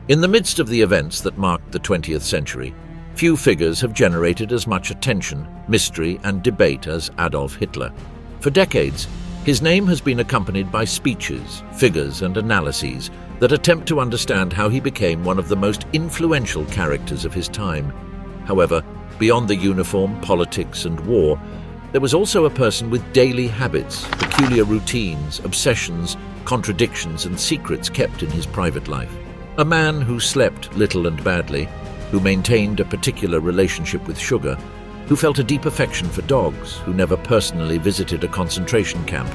In the midst of the events that marked the 20th century, few figures have generated as much attention, mystery, and debate as Adolf Hitler. For decades, his name has been accompanied by speeches, figures, and analyses that attempt to understand how he became one of the most influential characters of his time. However, beyond the uniform, politics, and war, there was also a person with daily habits, peculiar routines, obsessions, contradictions, and secrets kept in his private life. A man who slept little and badly, who maintained a particular relationship with sugar, who felt a deep affection for dogs, who never personally visited a concentration camp,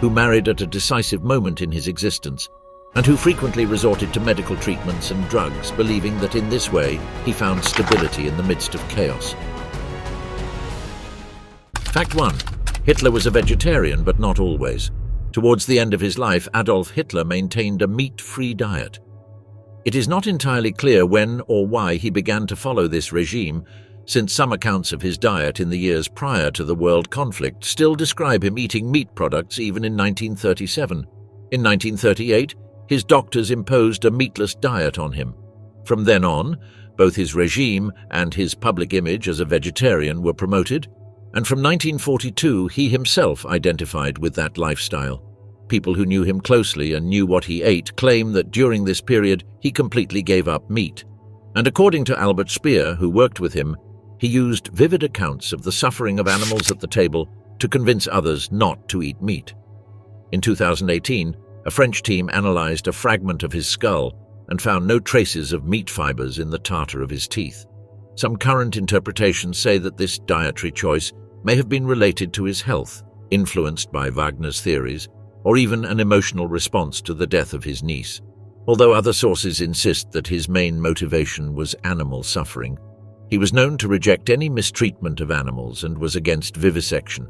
who married at a decisive moment in his existence, and who frequently resorted to medical treatments and drugs, believing that in this way he found stability in the midst of chaos. Fact 1. Hitler was a vegetarian, but not always. Towards the end of his life, Adolf Hitler maintained a meat-free diet. It is not entirely clear when or why he began to follow this regime, since some accounts of his diet in the years prior to the world conflict still describe him eating meat products even in 1937. In 1938, his doctors imposed a meatless diet on him. From then on, both his regime and his public image as a vegetarian were promoted, and from 1942 he himself identified with that lifestyle. People who knew him closely and knew what he ate claim that during this period he completely gave up meat. And according to Albert Speer, who worked with him, he used vivid accounts of the suffering of animals at the table to convince others not to eat meat. In 2018, a French team analyzed a fragment of his skull and found no traces of meat fibers in the tartar of his teeth. Some current interpretations say that this dietary choice may have been related to his health, influenced by Wagner's theories, or even an emotional response to the death of his niece, although other sources insist that his main motivation was animal suffering. He was known to reject any mistreatment of animals and was against vivisection.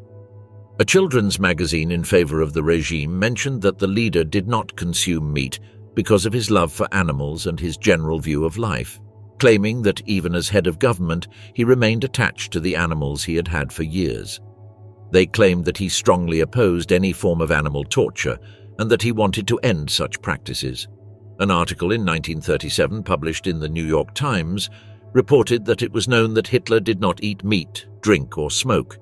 A children's magazine in favor of the regime mentioned that the leader did not consume meat because of his love for animals and his general view of life, claiming that even as head of government, he remained attached to the animals he had had for years. They claimed that he strongly opposed any form of animal torture and that he wanted to end such practices. An article in 1937 published in the New York Times reported that it was known that Hitler did not eat meat, drink, or smoke.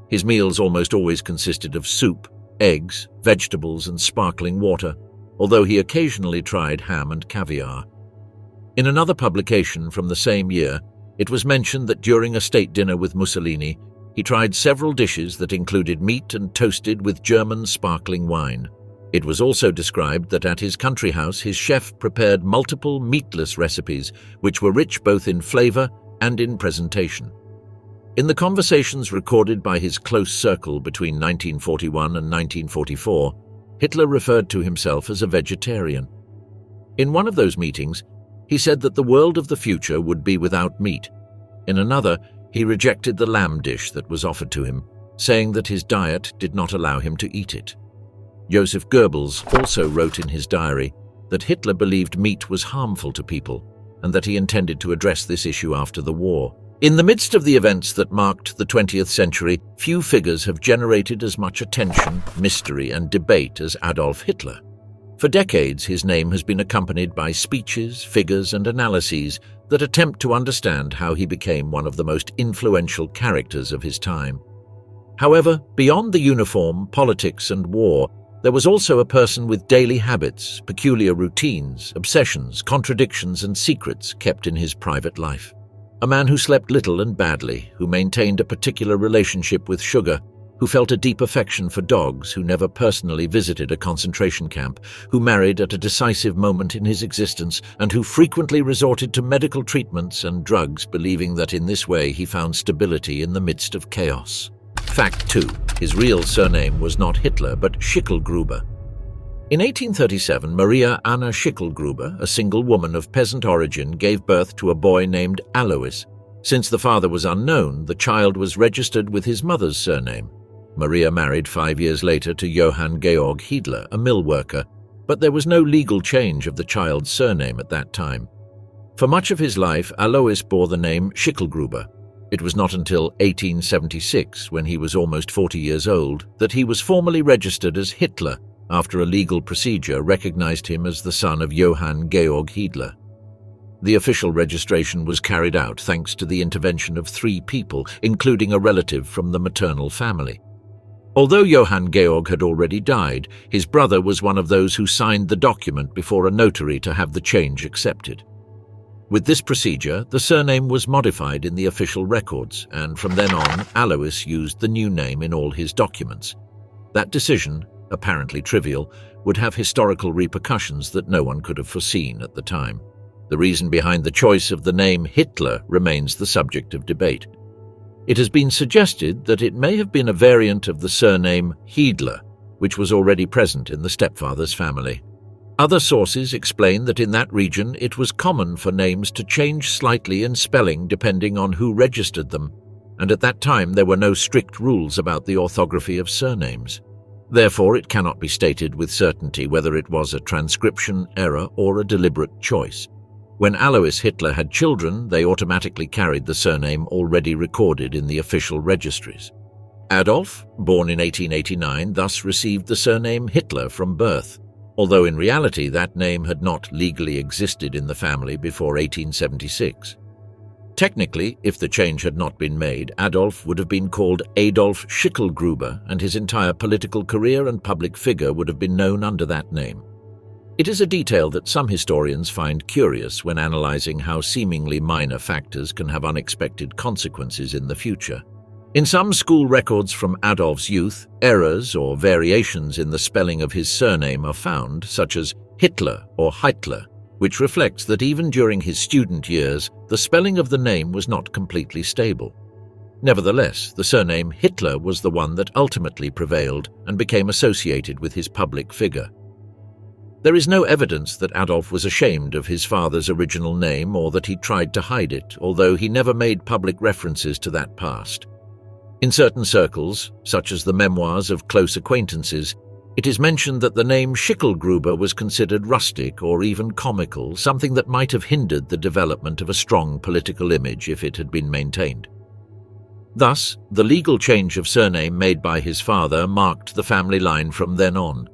His meals almost always consisted of soup, eggs, vegetables, and sparkling water, although he occasionally tried ham and caviar. In another publication from the same year, it was mentioned that during a state dinner with Mussolini, he tried several dishes that included meat and toasted with German sparkling wine. It was also described that at his country house, his chef prepared multiple meatless recipes, which were rich both in flavor and in presentation. In the conversations recorded by his close circle between 1941 and 1944, Hitler referred to himself as a vegetarian. In one of those meetings, he said that the world of the future would be without meat. In another, he rejected the lamb dish that was offered to him, saying that his diet did not allow him to eat it. Joseph Goebbels also wrote in his diary that Hitler believed meat was harmful to people and that he intended to address this issue after the war. In the midst of the events that marked the 20th century, few figures have generated as much attention, mystery, and debate as Adolf Hitler. For decades, his name has been accompanied by speeches, figures, and analyses that attempt to understand how he became one of the most influential characters of his time. However, beyond the uniform, politics, and war, there was also a person with daily habits, peculiar routines, obsessions, contradictions, and secrets kept in his private life. A man who slept little and badly, who maintained a particular relationship with sugar, who felt a deep affection for dogs, who never personally visited a concentration camp, who married at a decisive moment in his existence, and who frequently resorted to medical treatments and drugs, believing that in this way he found stability in the midst of chaos. Fact 2. His real surname was not Hitler, but Schicklgruber. In 1837, Maria Anna Schicklgruber, a single woman of peasant origin, gave birth to a boy named Alois. Since the father was unknown, the child was registered with his mother's surname. Maria married 5 years later to Johann Georg Hiedler, a mill worker, but there was no legal change of the child's surname at that time. For much of his life, Alois bore the name Schicklgruber. It was not until 1876, when he was almost 40 years old, that he was formally registered as Hitler after a legal procedure recognized him as the son of Johann Georg Hiedler. The official registration was carried out thanks to the intervention of 3 people, including a relative from the maternal family. Although Johann Georg had already died, his brother was one of those who signed the document before a notary to have the change accepted. With this procedure, the surname was modified in the official records, and from then on, Alois used the new name in all his documents. That decision, apparently trivial, would have historical repercussions that no one could have foreseen at the time. The reason behind the choice of the name Hitler remains the subject of debate. It has been suggested that it may have been a variant of the surname Hiedler, which was already present in the stepfather's family. Other sources explain that in that region it was common for names to change slightly in spelling depending on who registered them, and at that time there were no strict rules about the orthography of surnames. Therefore, it cannot be stated with certainty whether it was a transcription error or a deliberate choice. When Alois Hitler had children, they automatically carried the surname already recorded in the official registries. Adolf, born in 1889, thus received the surname Hitler from birth, although in reality that name had not legally existed in the family before 1876. Technically, if the change had not been made, Adolf would have been called Adolf Schicklgruber, and his entire political career and public figure would have been known under that name. It is a detail that some historians find curious when analyzing how seemingly minor factors can have unexpected consequences in the future. In some school records from Adolf's youth, errors or variations in the spelling of his surname are found, such as Hitler or Heitler, which reflects that even during his student years, the spelling of the name was not completely stable. Nevertheless, the surname Hitler was the one that ultimately prevailed and became associated with his public figure. There is no evidence that Adolf was ashamed of his father's original name or that he tried to hide it, although he never made public references to that past. In certain circles, such as the memoirs of close acquaintances, it is mentioned that the name Schicklgruber was considered rustic or even comical, something that might have hindered the development of a strong political image if it had been maintained. Thus, the legal change of surname made by his father marked the family line from then on.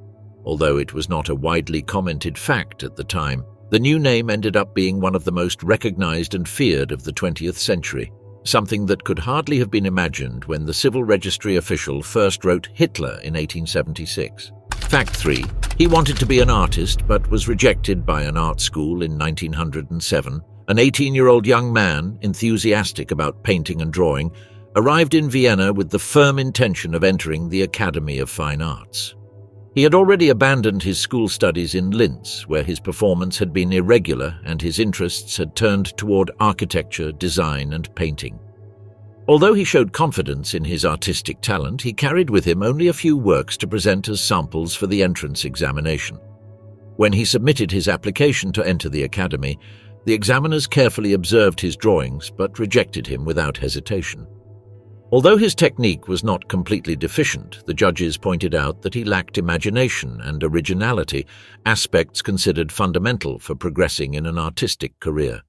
Although it was not a widely commented fact at the time, the new name ended up being one of the most recognized and feared of the 20th century, something that could hardly have been imagined when the civil registry official first wrote Hitler in 1876. Fact 3. He wanted to be an artist but was rejected by an art school in 1907. An 18-year-old young man, enthusiastic about painting and drawing, arrived in Vienna with the firm intention of entering the Academy of Fine Arts. He had already abandoned his school studies in Linz, where his performance had been irregular and his interests had turned toward architecture, design, and painting. Although he showed confidence in his artistic talent, he carried with him only a few works to present as samples for the entrance examination. When he submitted his application to enter the academy, the examiners carefully observed his drawings but rejected him without hesitation. Although his technique was not completely deficient, the judges pointed out that he lacked imagination and originality, aspects considered fundamental for progressing in an artistic career.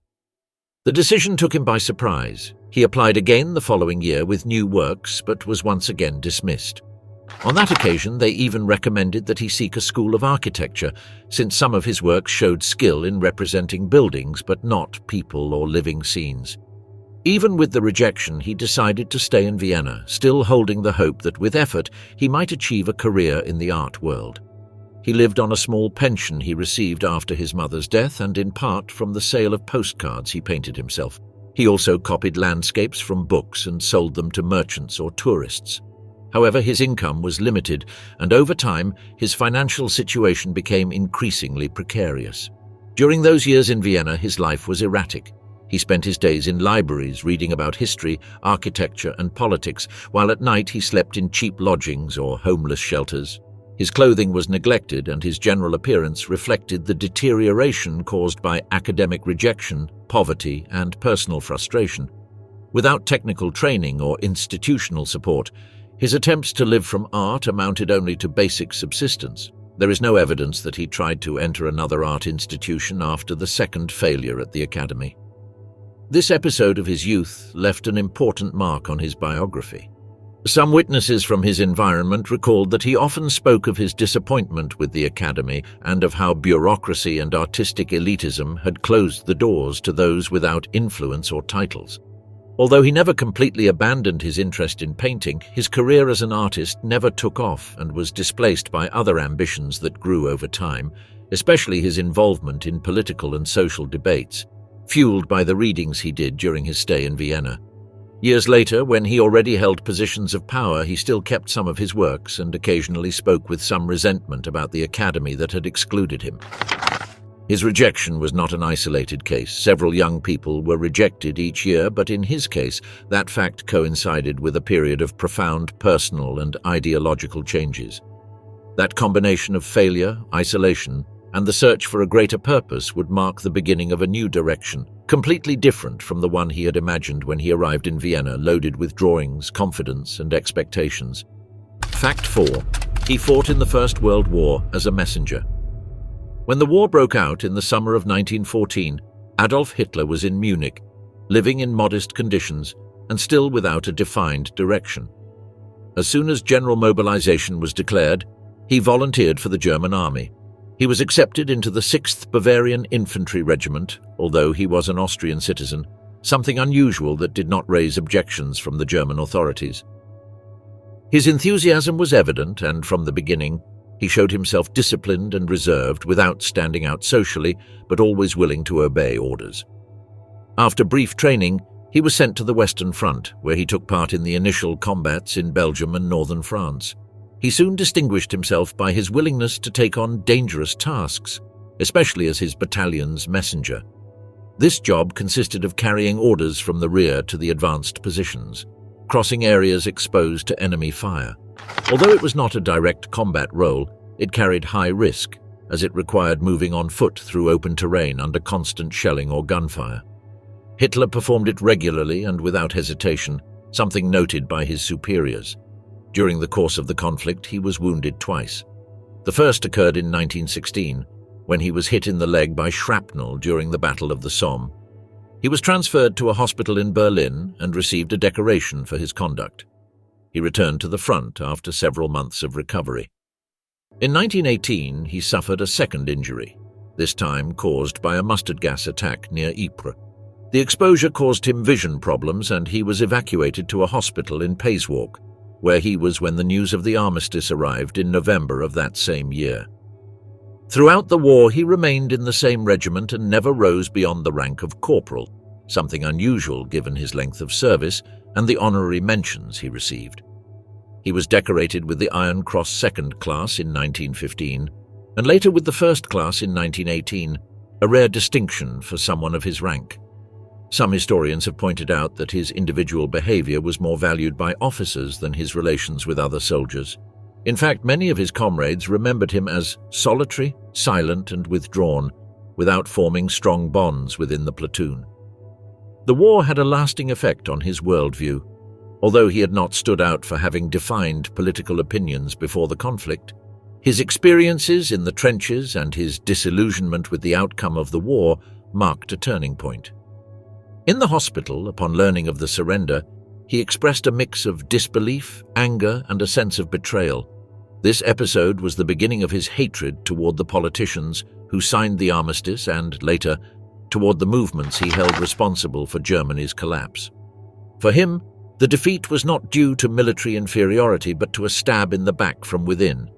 The decision took him by surprise. He applied again the following year with new works, but was once again dismissed. On that occasion, they even recommended that he seek a school of architecture, since some of his works showed skill in representing buildings but not people or living scenes. Even with the rejection, he decided to stay in Vienna, still holding the hope that with effort he might achieve a career in the art world. He lived on a small pension he received after his mother's death and in part from the sale of postcards he painted himself. He also copied landscapes from books and sold them to merchants or tourists. However, his income was limited, and over time his financial situation became increasingly precarious. During those years in Vienna, his life was erratic. He spent his days in libraries reading about history, architecture, and politics, while at night he slept in cheap lodgings or homeless shelters. His clothing was neglected and his general appearance reflected the deterioration caused by academic rejection, poverty, and personal frustration. Without technical training or institutional support, his attempts to live from art amounted only to basic subsistence. There is no evidence that he tried to enter another art institution after the second failure at the academy. This episode of his youth left an important mark on his biography. Some witnesses from his environment recalled that he often spoke of his disappointment with the academy and of how bureaucracy and artistic elitism had closed the doors to those without influence or titles. Although he never completely abandoned his interest in painting, his career as an artist never took off and was displaced by other ambitions that grew over time, especially his involvement in political and social debates, fueled by the readings he did during his stay in Vienna. Years later, when he already held positions of power, he still kept some of his works and occasionally spoke with some resentment about the academy that had excluded him. His rejection was not an isolated case. Several young people were rejected each year, but in his case, that fact coincided with a period of profound personal and ideological changes. That combination of failure, isolation, and the search for a greater purpose would mark the beginning of a new direction, completely different from the one he had imagined when he arrived in Vienna, loaded with drawings, confidence, and expectations. Fact 4. He fought in the First World War as a messenger. When the war broke out in the summer of 1914, Adolf Hitler was in Munich, living in modest conditions and still without a defined direction. As soon as general mobilization was declared, he volunteered for the German army. He was accepted into the 6th Bavarian Infantry Regiment, although he was an Austrian citizen, something unusual that did not raise objections from the German authorities. His enthusiasm was evident, and from the beginning, he showed himself disciplined and reserved without standing out socially, but always willing to obey orders. After brief training, he was sent to the Western Front, where he took part in the initial combats in Belgium and northern France. He soon distinguished himself by his willingness to take on dangerous tasks, especially as his battalion's messenger. This job consisted of carrying orders from the rear to the advanced positions, crossing areas exposed to enemy fire. Although it was not a direct combat role, it carried high risk, as it required moving on foot through open terrain under constant shelling or gunfire. Hitler performed it regularly and without hesitation, something noted by his superiors. During the course of the conflict, he was wounded twice. The first occurred in 1916, when he was hit in the leg by shrapnel during the Battle of the Somme. He was transferred to a hospital in Berlin and received a decoration for his conduct. He returned to the front after several months of recovery. In 1918, he suffered a second injury, this time caused by a mustard gas attack near Ypres. The exposure caused him vision problems, and he was evacuated to a hospital in Payswalk, where he was when the news of the armistice arrived in November of that same year. Throughout the war, he remained in the same regiment and never rose beyond the rank of corporal, something unusual given his length of service and the honorary mentions he received. He was decorated with the Iron Cross Second Class in 1915, and later with the First Class in 1918, a rare distinction for someone of his rank. Some historians have pointed out that his individual behavior was more valued by officers than his relations with other soldiers. In fact, many of his comrades remembered him as solitary, silent, and withdrawn, without forming strong bonds within the platoon. The war had a lasting effect on his worldview. Although he had not stood out for having defined political opinions before the conflict, his experiences in the trenches and his disillusionment with the outcome of the war marked a turning point. In the hospital, upon learning of the surrender, he expressed a mix of disbelief, anger, and a sense of betrayal. This episode was the beginning of his hatred toward the politicians who signed the armistice and, later, toward the movements he held responsible for Germany's collapse. For him, the defeat was not due to military inferiority but to a stab in the back from within.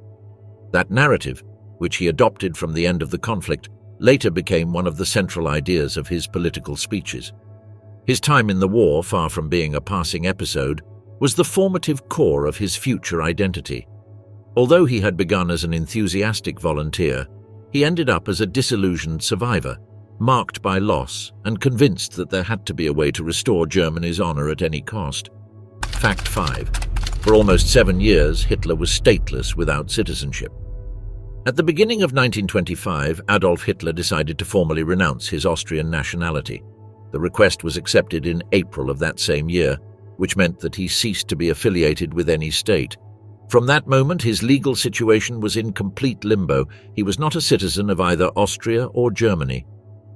That narrative, which he adopted from the end of the conflict, later became one of the central ideas of his political speeches. His time in the war, far from being a passing episode, was the formative core of his future identity. Although he had begun as an enthusiastic volunteer, he ended up as a disillusioned survivor, marked by loss and convinced that there had to be a way to restore Germany's honor at any cost. Fact 5. For almost 7 years, Hitler was stateless without citizenship. At the beginning of 1925, Adolf Hitler decided to formally renounce his Austrian nationality. The request was accepted in April of that same year, which meant that he ceased to be affiliated with any state. From that moment, his legal situation was in complete limbo. He was not a citizen of either Austria or Germany.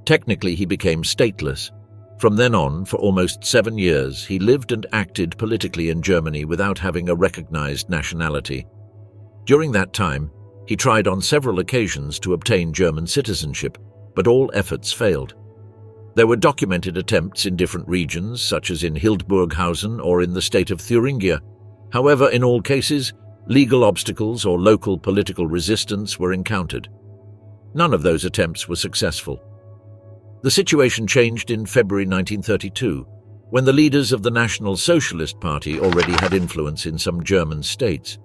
Technically, he became stateless. From then on, for almost 7 years, he lived and acted politically in Germany without having a recognized nationality. During that time, he tried on several occasions to obtain German citizenship, but all efforts failed. There were documented attempts in different regions, such as in Hildburghausen or in the state of Thuringia. However, in all cases, legal obstacles or local political resistance were encountered. None of those attempts were successful. The situation changed in February 1932, when the leaders of the National Socialist Party already had influence in some German states.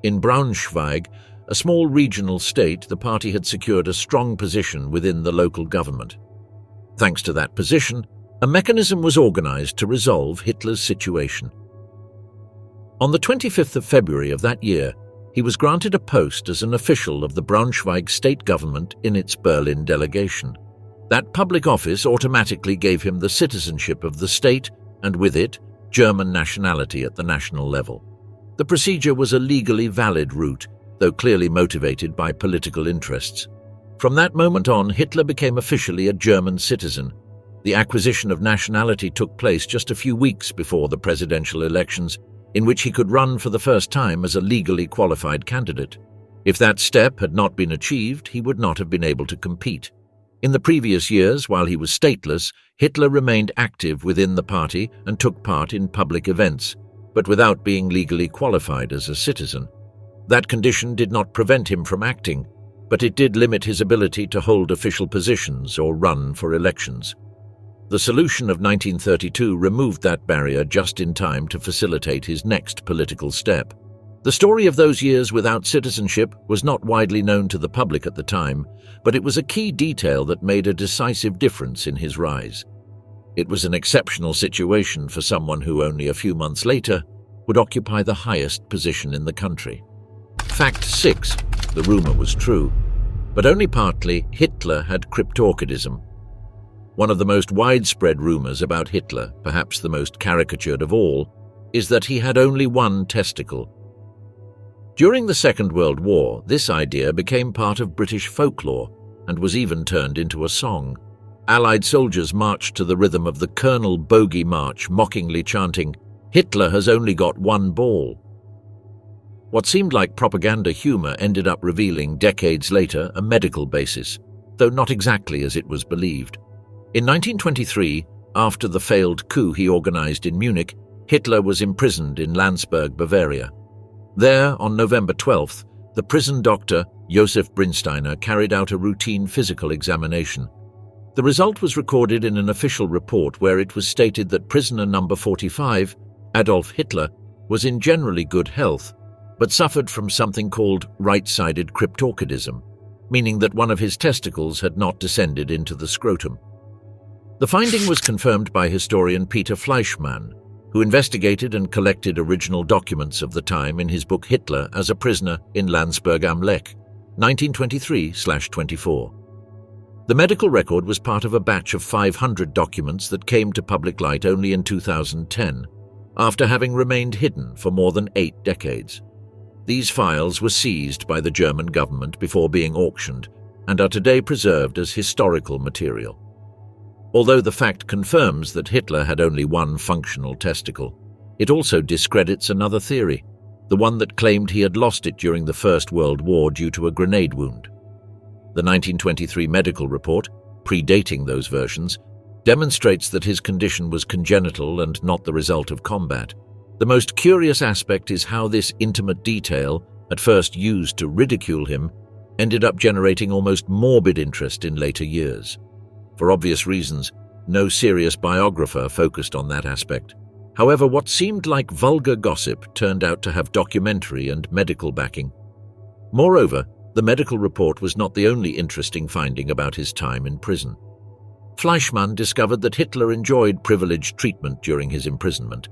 In Braunschweig, a small regional state, the party had secured a strong position within the local government. Thanks to that position, a mechanism was organized to resolve Hitler's situation. On the 25th of February of that year, he was granted a post as an official of the Braunschweig state government in its Berlin delegation. That public office automatically gave him the citizenship of the state and with it, German nationality at the national level. The procedure was a legally valid route, though clearly motivated by political interests. From that moment on, Hitler became officially a German citizen. The acquisition of nationality took place just a few weeks before the presidential elections, in which he could run for the first time as a legally qualified candidate. If that step had not been achieved, he would not have been able to compete. In the previous years, while he was stateless, Hitler remained active within the party and took part in public events, but without being legally qualified as a citizen. That condition did not prevent him from acting, but it did limit his ability to hold official positions or run for elections. The solution of 1932 removed that barrier just in time to facilitate his next political step. The story of those years without citizenship was not widely known to the public at the time, but it was a key detail that made a decisive difference in his rise. It was an exceptional situation for someone who only a few months later would occupy the highest position in the country. Fact 6. The rumor was true, but only partly. Hitler had cryptorchidism. One of the most widespread rumors about Hitler, perhaps the most caricatured of all, is that he had only one testicle. During the Second World War, this idea became part of British folklore and was even turned into a song. Allied soldiers marched to the rhythm of the Colonel Bogey March, mockingly chanting, "Hitler has only got one ball." What seemed like propaganda humor ended up revealing decades later a medical basis, though not exactly as it was believed. In 1923, after the failed coup he organized in Munich, Hitler was imprisoned in Landsberg, Bavaria. There, on November 12th, the prison doctor, Josef Brinsteiner, carried out a routine physical examination. The result was recorded in an official report where it was stated that prisoner number 45, Adolf Hitler, was in generally good health, but suffered from something called right-sided cryptorchidism, meaning that one of his testicles had not descended into the scrotum. The finding was confirmed by historian Peter Fleischmann, who investigated and collected original documents of the time in his book Hitler as a Prisoner in Landsberg am Lech, 1923/24. The medical record was part of a batch of 500 documents that came to public light only in 2010, after having remained hidden for more than 8 decades. These files were seized by the German government before being auctioned and are today preserved as historical material. Although the fact confirms that Hitler had only one functional testicle, it also discredits another theory, the one that claimed he had lost it during the First World War due to a grenade wound. The 1923 medical report, predating those versions, demonstrates that his condition was congenital and not the result of combat. The most curious aspect is how this intimate detail, at first used to ridicule him, ended up generating almost morbid interest in later years. For obvious reasons, no serious biographer focused on that aspect. However, what seemed like vulgar gossip turned out to have documentary and medical backing. Moreover, the medical report was not the only interesting finding about his time in prison. Fleischmann discovered that Hitler enjoyed privileged treatment during his imprisonment.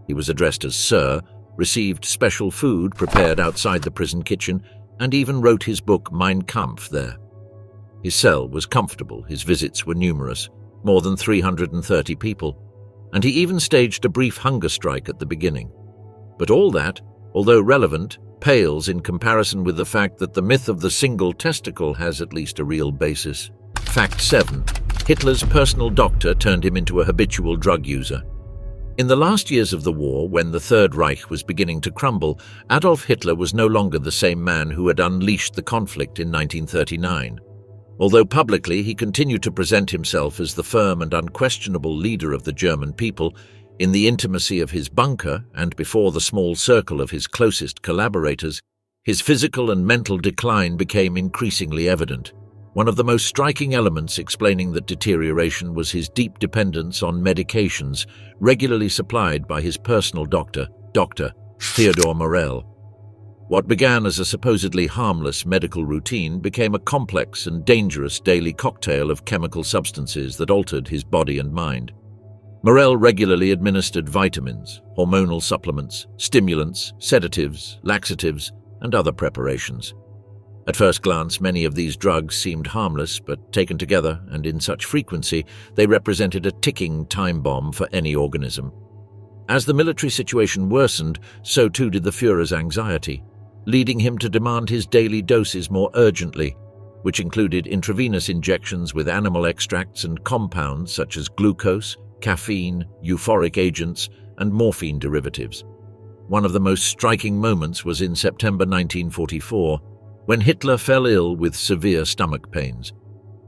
He was addressed as Sir, received special food prepared outside the prison kitchen, and even wrote his book Mein Kampf there. His cell was comfortable, his visits were numerous, more than 330 people, and he even staged a brief hunger strike at the beginning. But all that, although relevant, pales in comparison with the fact that the myth of the single testicle has at least a real basis. Fact 7. Hitler's personal doctor turned him into a habitual drug user. In the last years of the war, when the Third Reich was beginning to crumble, Adolf Hitler was no longer the same man who had unleashed the conflict in 1939. Although publicly he continued to present himself as the firm and unquestionable leader of the German people, in the intimacy of his bunker and before the small circle of his closest collaborators, his physical and mental decline became increasingly evident. One of the most striking elements explaining that deterioration was his deep dependence on medications regularly supplied by his personal doctor, Dr. Theodor Morell. What began as a supposedly harmless medical routine became a complex and dangerous daily cocktail of chemical substances that altered his body and mind. Morell regularly administered vitamins, hormonal supplements, stimulants, sedatives, laxatives, and other preparations. At first glance, many of these drugs seemed harmless, but taken together and in such frequency, they represented a ticking time bomb for any organism. As the military situation worsened, so too did the Führer's anxiety, leading him to demand his daily doses more urgently, which included intravenous injections with animal extracts and compounds such as glucose, caffeine, euphoric agents, and morphine derivatives. One of the most striking moments was in September 1944, when Hitler fell ill with severe stomach pains.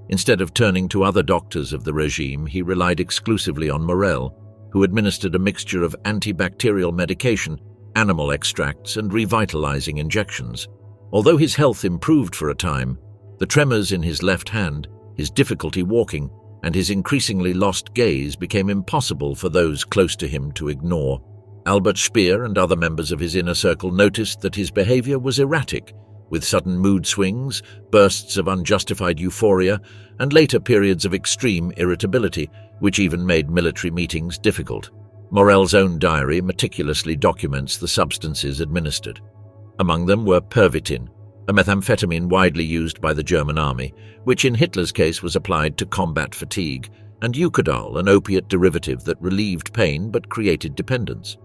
Instead of turning to other doctors of the regime, he relied exclusively on Morell, who administered a mixture of antibacterial medication, animal extracts, and revitalizing injections. Although his health improved for a time, the tremors in his left hand, his difficulty walking, and his increasingly lost gaze became impossible for those close to him to ignore. Albert Speer and other members of his inner circle noticed that his behavior was erratic, with sudden mood swings, bursts of unjustified euphoria, and later periods of extreme irritability, which even made military meetings difficult. Morell's own diary meticulously documents the substances administered. Among them were Pervitin, a methamphetamine widely used by the German army, which in Hitler's case was applied to combat fatigue, and Eucodal, an opiate derivative that relieved pain but created dependence.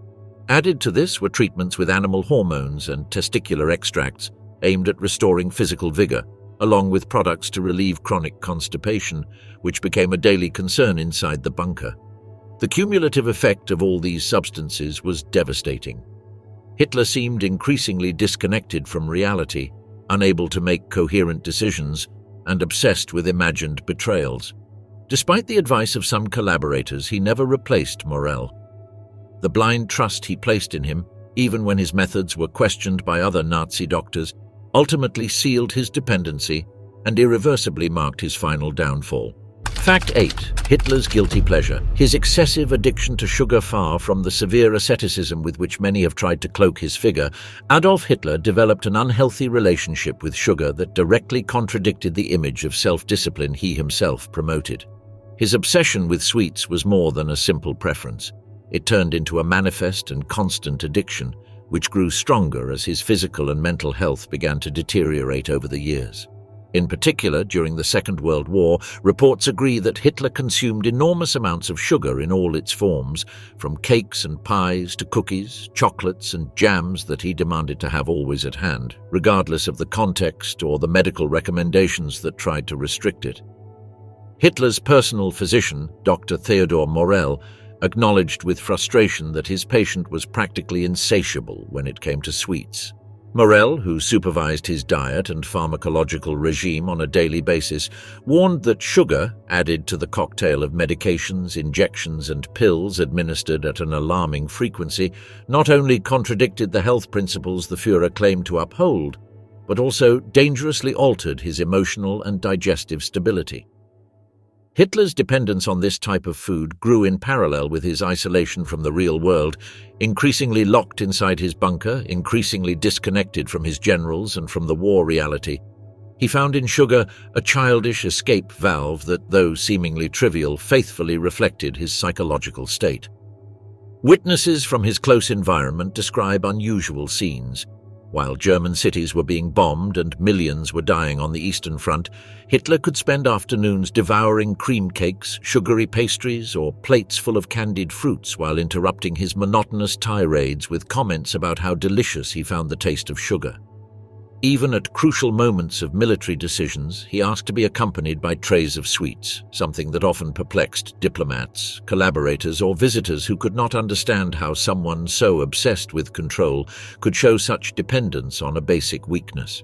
Added to this were treatments with animal hormones and testicular extracts, aimed at restoring physical vigor, along with products to relieve chronic constipation, which became a daily concern inside the bunker. The cumulative effect of all these substances was devastating. Hitler seemed increasingly disconnected from reality, unable to make coherent decisions, and obsessed with imagined betrayals. Despite the advice of some collaborators, he never replaced Morell. The blind trust he placed in him, even when his methods were questioned by other Nazi doctors, ultimately sealed his dependency and irreversibly marked his final downfall. Fact 8. Hitler's guilty pleasure. His excessive addiction to sugar. Far from the severe asceticism with which many have tried to cloak his figure, Adolf Hitler developed an unhealthy relationship with sugar that directly contradicted the image of self-discipline he himself promoted. His obsession with sweets was more than a simple preference. It turned into a manifest and constant addiction, which grew stronger as his physical and mental health began to deteriorate over the years. In particular, during the Second World War, reports agree that Hitler consumed enormous amounts of sugar in all its forms, from cakes and pies to cookies, chocolates and jams that he demanded to have always at hand, regardless of the context or the medical recommendations that tried to restrict it. Hitler's personal physician, Dr. Theodor Morell, acknowledged with frustration that his patient was practically insatiable when it came to sweets. Morell, who supervised his diet and pharmacological regime on a daily basis, warned that sugar, added to the cocktail of medications, injections, and pills administered at an alarming frequency, not only contradicted the health principles the Führer claimed to uphold, but also dangerously altered his emotional and digestive stability. Hitler's dependence on this type of food grew in parallel with his isolation from the real world, increasingly locked inside his bunker, increasingly disconnected from his generals and from the war reality. He found in sugar a childish escape valve that, though seemingly trivial, faithfully reflected his psychological state. Witnesses from his close environment describe unusual scenes. While German cities were being bombed and millions were dying on the Eastern Front, Hitler could spend afternoons devouring cream cakes, sugary pastries, or plates full of candied fruits while interrupting his monotonous tirades with comments about how delicious he found the taste of sugar. Even at crucial moments of military decisions, he asked to be accompanied by trays of sweets, something that often perplexed diplomats, collaborators, or visitors who could not understand how someone so obsessed with control could show such dependence on a basic weakness.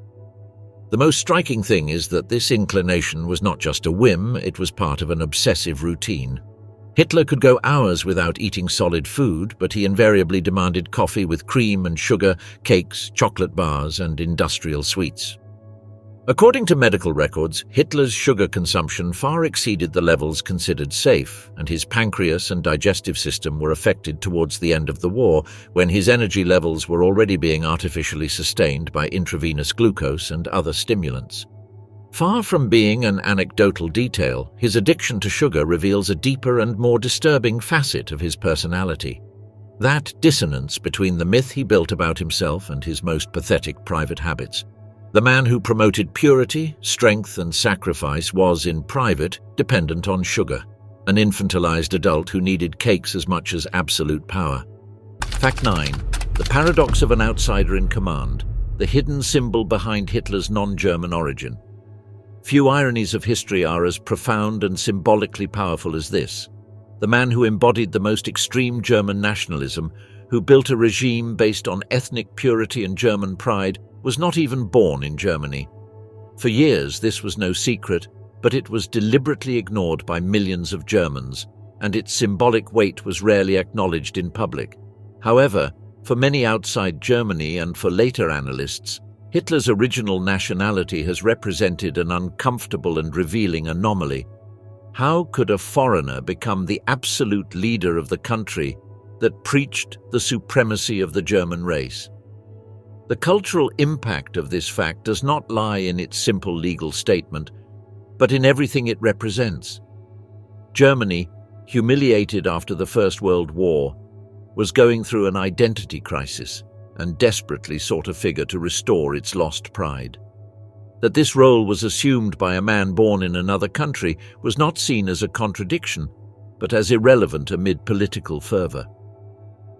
The most striking thing is that this inclination was not just a whim, it was part of an obsessive routine. Hitler could go hours without eating solid food, but he invariably demanded coffee with cream and sugar, cakes, chocolate bars, and industrial sweets. According to medical records, Hitler's sugar consumption far exceeded the levels considered safe, and his pancreas and digestive system were affected towards the end of the war, when his energy levels were already being artificially sustained by intravenous glucose and other stimulants. Far from being an anecdotal detail, his addiction to sugar reveals a deeper and more disturbing facet of his personality. That dissonance between the myth he built about himself and his most pathetic private habits. The man who promoted purity, strength, and sacrifice was, in private, dependent on sugar, an infantilized adult who needed cakes as much as absolute power. Fact 9. The paradox of an outsider in command, the hidden symbol behind Hitler's non-German origin. Few ironies of history are as profound and symbolically powerful as this. The man who embodied the most extreme German nationalism, who built a regime based on ethnic purity and German pride, was not even born in Germany. For years, this was no secret, but it was deliberately ignored by millions of Germans, and its symbolic weight was rarely acknowledged in public. However, for many outside Germany and for later analysts, Hitler's original nationality has represented an uncomfortable and revealing anomaly. How could a foreigner become the absolute leader of the country that preached the supremacy of the German race? The cultural impact of this fact does not lie in its simple legal statement, but in everything it represents. Germany, humiliated after the First World War, was going through an identity crisis and desperately sought a figure to restore its lost pride. That this role was assumed by a man born in another country was not seen as a contradiction, but as irrelevant amid political fervor.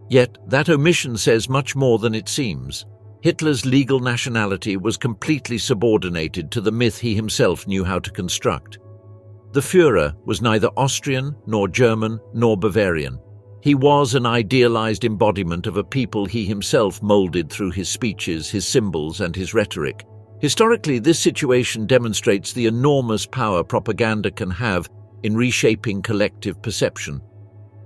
Yet that omission says much more than it seems. Hitler's legal nationality was completely subordinated to the myth he himself knew how to construct. The Führer was neither Austrian, nor German, nor Bavarian. He was an idealized embodiment of a people he himself molded through his speeches, his symbols, and his rhetoric. Historically, this situation demonstrates the enormous power propaganda can have in reshaping collective perception.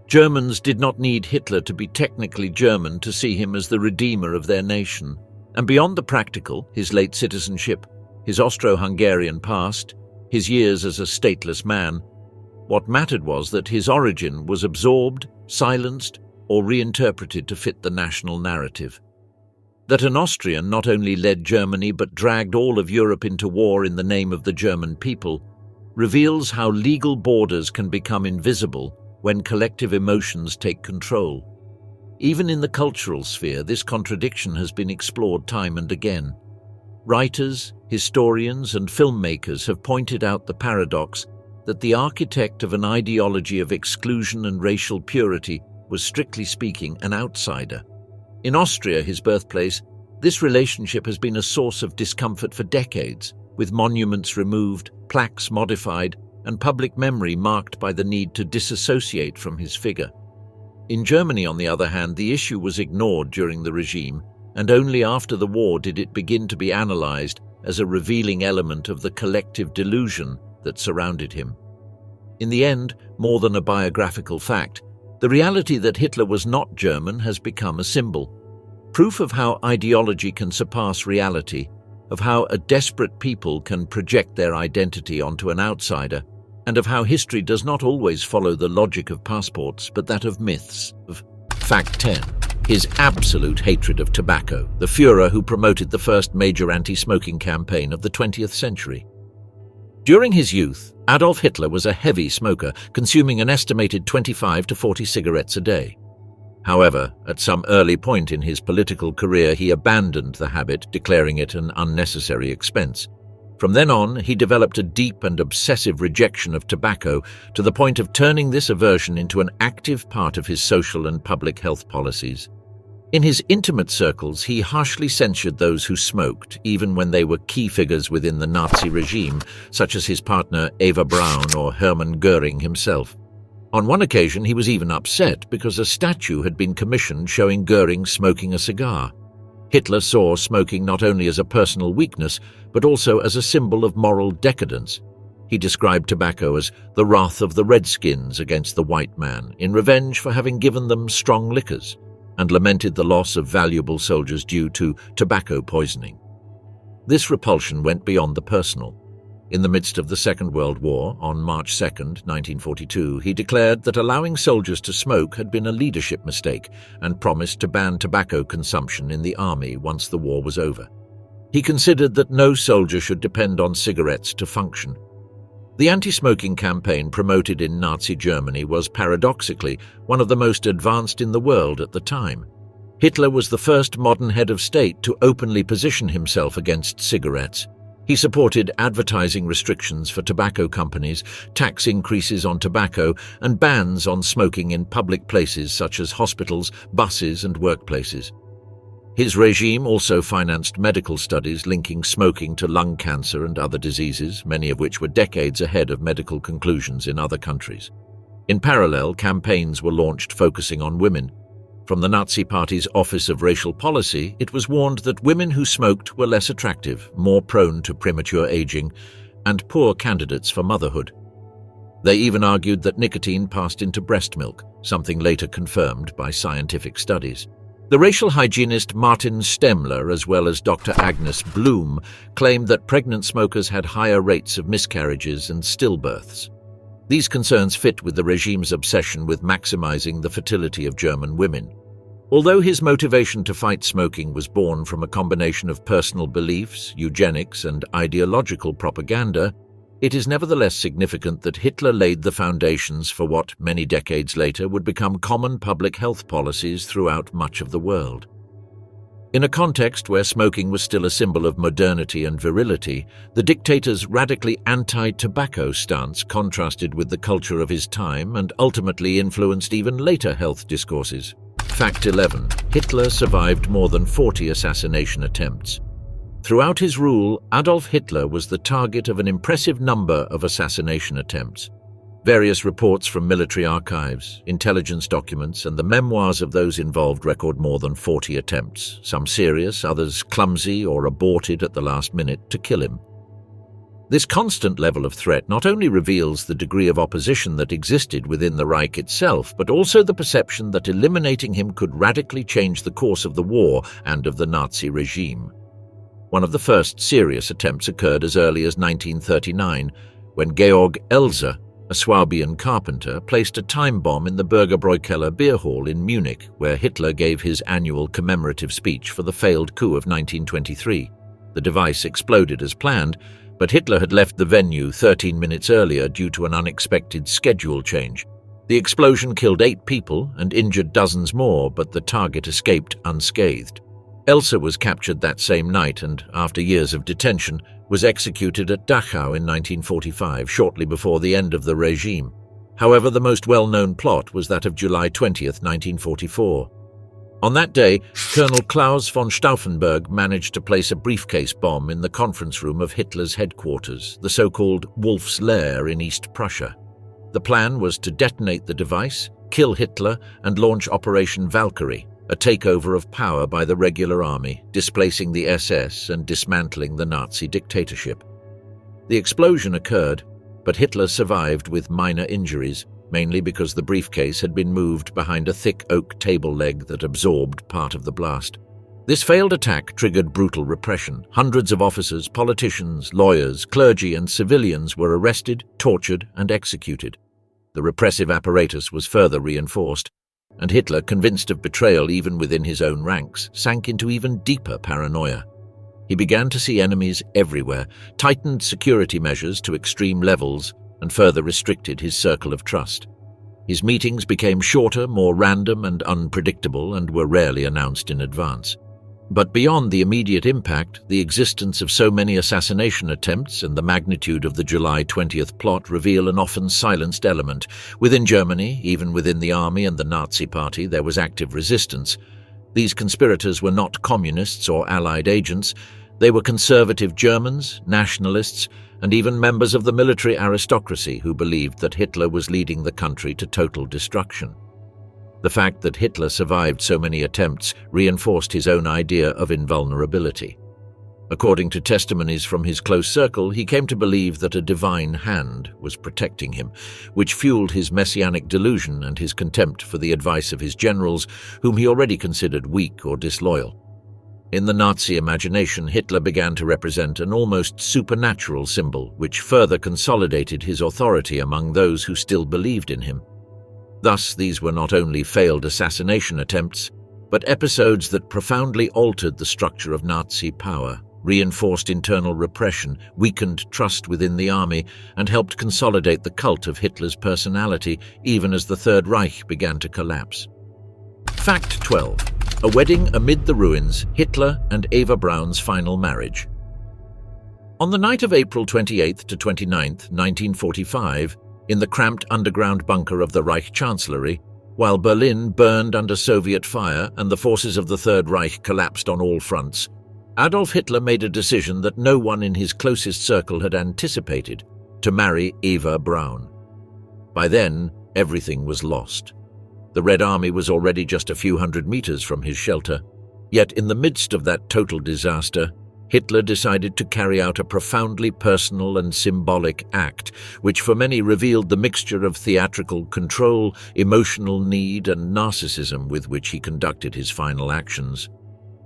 Germans did not need Hitler to be technically German to see him as the redeemer of their nation. And beyond the practical, his late citizenship, his Austro-Hungarian past, his years as a stateless man, what mattered was that his origin was absorbed, silenced, or reinterpreted to fit the national narrative. That an Austrian not only led Germany but dragged all of Europe into war in the name of the German people reveals how legal borders can become invisible when collective emotions take control. Even in the cultural sphere, this contradiction has been explored time and again. Writers, historians, and filmmakers have pointed out the paradox that the architect of an ideology of exclusion and racial purity was, strictly speaking, an outsider. In Austria, his birthplace, this relationship has been a source of discomfort for decades, with monuments removed, plaques modified, and public memory marked by the need to disassociate from his figure. In Germany, on the other hand, the issue was ignored during the regime, and only after the war did it begin to be analyzed as a revealing element of the collective delusion that surrounded him. In the end, more than a biographical fact, the reality that Hitler was not German has become a symbol. Proof of how ideology can surpass reality, of how a desperate people can project their identity onto an outsider, and of how history does not always follow the logic of passports, but that of myths. Fact 10. His absolute hatred of tobacco, the Führer who promoted the first major anti-smoking campaign of the 20th century. During his youth, Adolf Hitler was a heavy smoker, consuming an estimated 25 to 40 cigarettes a day. However, at some early point in his political career, he abandoned the habit, declaring it an unnecessary expense. From then on, he developed a deep and obsessive rejection of tobacco to the point of turning this aversion into an active part of his social and public health policies. In his intimate circles, he harshly censured those who smoked, even when they were key figures within the Nazi regime, such as his partner Eva Braun or Hermann Göring himself. On one occasion, he was even upset because a statue had been commissioned showing Göring smoking a cigar. Hitler saw smoking not only as a personal weakness, but also as a symbol of moral decadence. He described tobacco as the wrath of the Redskins against the white man, in revenge for having given them strong liquors, and lamented the loss of valuable soldiers due to tobacco poisoning. This repulsion went beyond the personal. In the midst of the Second World War, on March 2, 1942, he declared that allowing soldiers to smoke had been a leadership mistake and promised to ban tobacco consumption in the army once the war was over. He considered that no soldier should depend on cigarettes to function. The anti-smoking campaign promoted in Nazi Germany was paradoxically one of the most advanced in the world at the time. Hitler was the first modern head of state to openly position himself against cigarettes. He supported advertising restrictions for tobacco companies, tax increases on tobacco, and bans on smoking in public places such as hospitals, buses, and workplaces. His regime also financed medical studies linking smoking to lung cancer and other diseases, many of which were decades ahead of medical conclusions in other countries. In parallel, campaigns were launched focusing on women. From the Nazi Party's Office of Racial Policy, it was warned that women who smoked were less attractive, more prone to premature aging, and poor candidates for motherhood. They even argued that nicotine passed into breast milk, something later confirmed by scientific studies. The racial hygienist Martin Stemmler, as well as Dr. Agnes Blum, claimed that pregnant smokers had higher rates of miscarriages and stillbirths. These concerns fit with the regime's obsession with maximizing the fertility of German women. Although his motivation to fight smoking was born from a combination of personal beliefs, eugenics, and ideological propaganda, it is nevertheless significant that Hitler laid the foundations for what, many decades later, would become common public health policies throughout much of the world. In a context where smoking was still a symbol of modernity and virility, the dictator's radically anti-tobacco stance contrasted with the culture of his time and ultimately influenced even later health discourses. Fact 11. Hitler survived more than 40 assassination attempts. Throughout his rule, Adolf Hitler was the target of an impressive number of assassination attempts. Various reports from military archives, intelligence documents, and the memoirs of those involved record more than 40 attempts, some serious, others clumsy or aborted at the last minute, to kill him. This constant level of threat not only reveals the degree of opposition that existed within the Reich itself, but also the perception that eliminating him could radically change the course of the war and of the Nazi regime. One of the first serious attempts occurred as early as 1939, when Georg Elser, a Swabian carpenter, placed a time bomb in the Bürgerbräukeller beer hall in Munich, where Hitler gave his annual commemorative speech for the failed coup of 1923. The device exploded as planned, but Hitler had left the venue 13 minutes earlier due to an unexpected schedule change. The explosion killed 8 people and injured dozens more, but the target escaped unscathed. Elsa was captured that same night and, after years of detention, was executed at Dachau in 1945, shortly before the end of the regime. However, the most well-known plot was that of July 20, 1944. On that day, Colonel Klaus von Stauffenberg managed to place a briefcase bomb in the conference room of Hitler's headquarters, the so-called Wolf's Lair in East Prussia. The plan was to detonate the device, kill Hitler, and launch Operation Valkyrie, a takeover of power by the regular army, displacing the SS and dismantling the Nazi dictatorship. The explosion occurred, but Hitler survived with minor injuries, mainly because the briefcase had been moved behind a thick oak table leg that absorbed part of the blast. This failed attack triggered brutal repression. Hundreds of officers, politicians, lawyers, clergy, and civilians were arrested, tortured, and executed. The repressive apparatus was further reinforced, and Hitler, convinced of betrayal even within his own ranks, sank into even deeper paranoia. He began to see enemies everywhere, tightened security measures to extreme levels, and further restricted his circle of trust. His meetings became shorter, more random and unpredictable, and were rarely announced in advance. But beyond the immediate impact, the existence of so many assassination attempts and the magnitude of the July 20th plot reveal an often silenced element. Within Germany, even within the army and the Nazi Party, there was active resistance. These conspirators were not communists or Allied agents. They were conservative Germans, nationalists, and even members of the military aristocracy who believed that Hitler was leading the country to total destruction. The fact that Hitler survived so many attempts reinforced his own idea of invulnerability. According to testimonies from his close circle, he came to believe that a divine hand was protecting him, which fueled his messianic delusion and his contempt for the advice of his generals, whom he already considered weak or disloyal. In the Nazi imagination, Hitler began to represent an almost supernatural symbol, which further consolidated his authority among those who still believed in him. Thus, these were not only failed assassination attempts, but episodes that profoundly altered the structure of Nazi power, reinforced internal repression, weakened trust within the army, and helped consolidate the cult of Hitler's personality even as the Third Reich began to collapse. Fact 12. A wedding amid the ruins, Hitler and Eva Braun's final marriage. On the night of April 28 to 29, 1945, in the cramped underground bunker of the Reich Chancellery, while Berlin burned under Soviet fire and the forces of the Third Reich collapsed on all fronts, Adolf Hitler made a decision that no one in his closest circle had anticipated: to marry Eva Braun. By then, everything was lost. The Red Army was already just a few hundred meters from his shelter. Yet in the midst of that total disaster, Hitler decided to carry out a profoundly personal and symbolic act, which for many revealed the mixture of theatrical control, emotional need, and narcissism with which he conducted his final actions.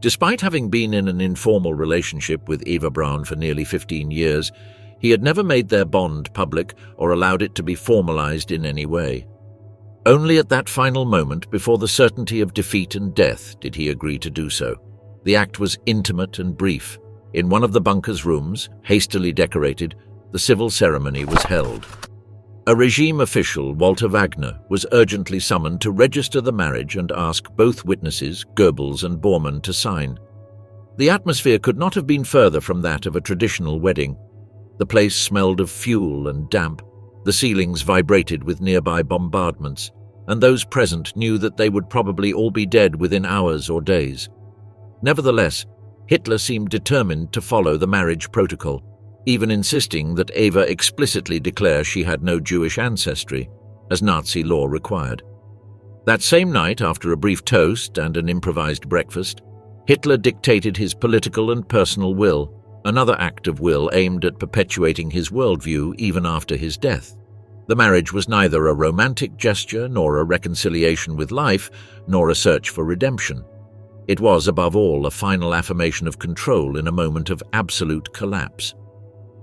Despite having been in an informal relationship with Eva Braun for nearly 15 years, he had never made their bond public or allowed it to be formalized in any way. Only at that final moment, before the certainty of defeat and death, did he agree to do so. The act was intimate and brief. In one of the bunker's rooms, hastily decorated, the civil ceremony was held. A regime official, Walter Wagner, was urgently summoned to register the marriage and ask both witnesses, Goebbels and Bormann, to sign. The atmosphere could not have been further from that of a traditional wedding. The place smelled of fuel and damp. The ceilings vibrated with nearby bombardments, and those present knew that they would probably all be dead within hours or days. Nevertheless, Hitler seemed determined to follow the marriage protocol, even insisting that Eva explicitly declare she had no Jewish ancestry, as Nazi law required. That same night, after a brief toast and an improvised breakfast, Hitler dictated his political and personal will, another act of will aimed at perpetuating his worldview even after his death. The marriage was neither a romantic gesture, nor a reconciliation with life, nor a search for redemption. It was, above all, a final affirmation of control in a moment of absolute collapse.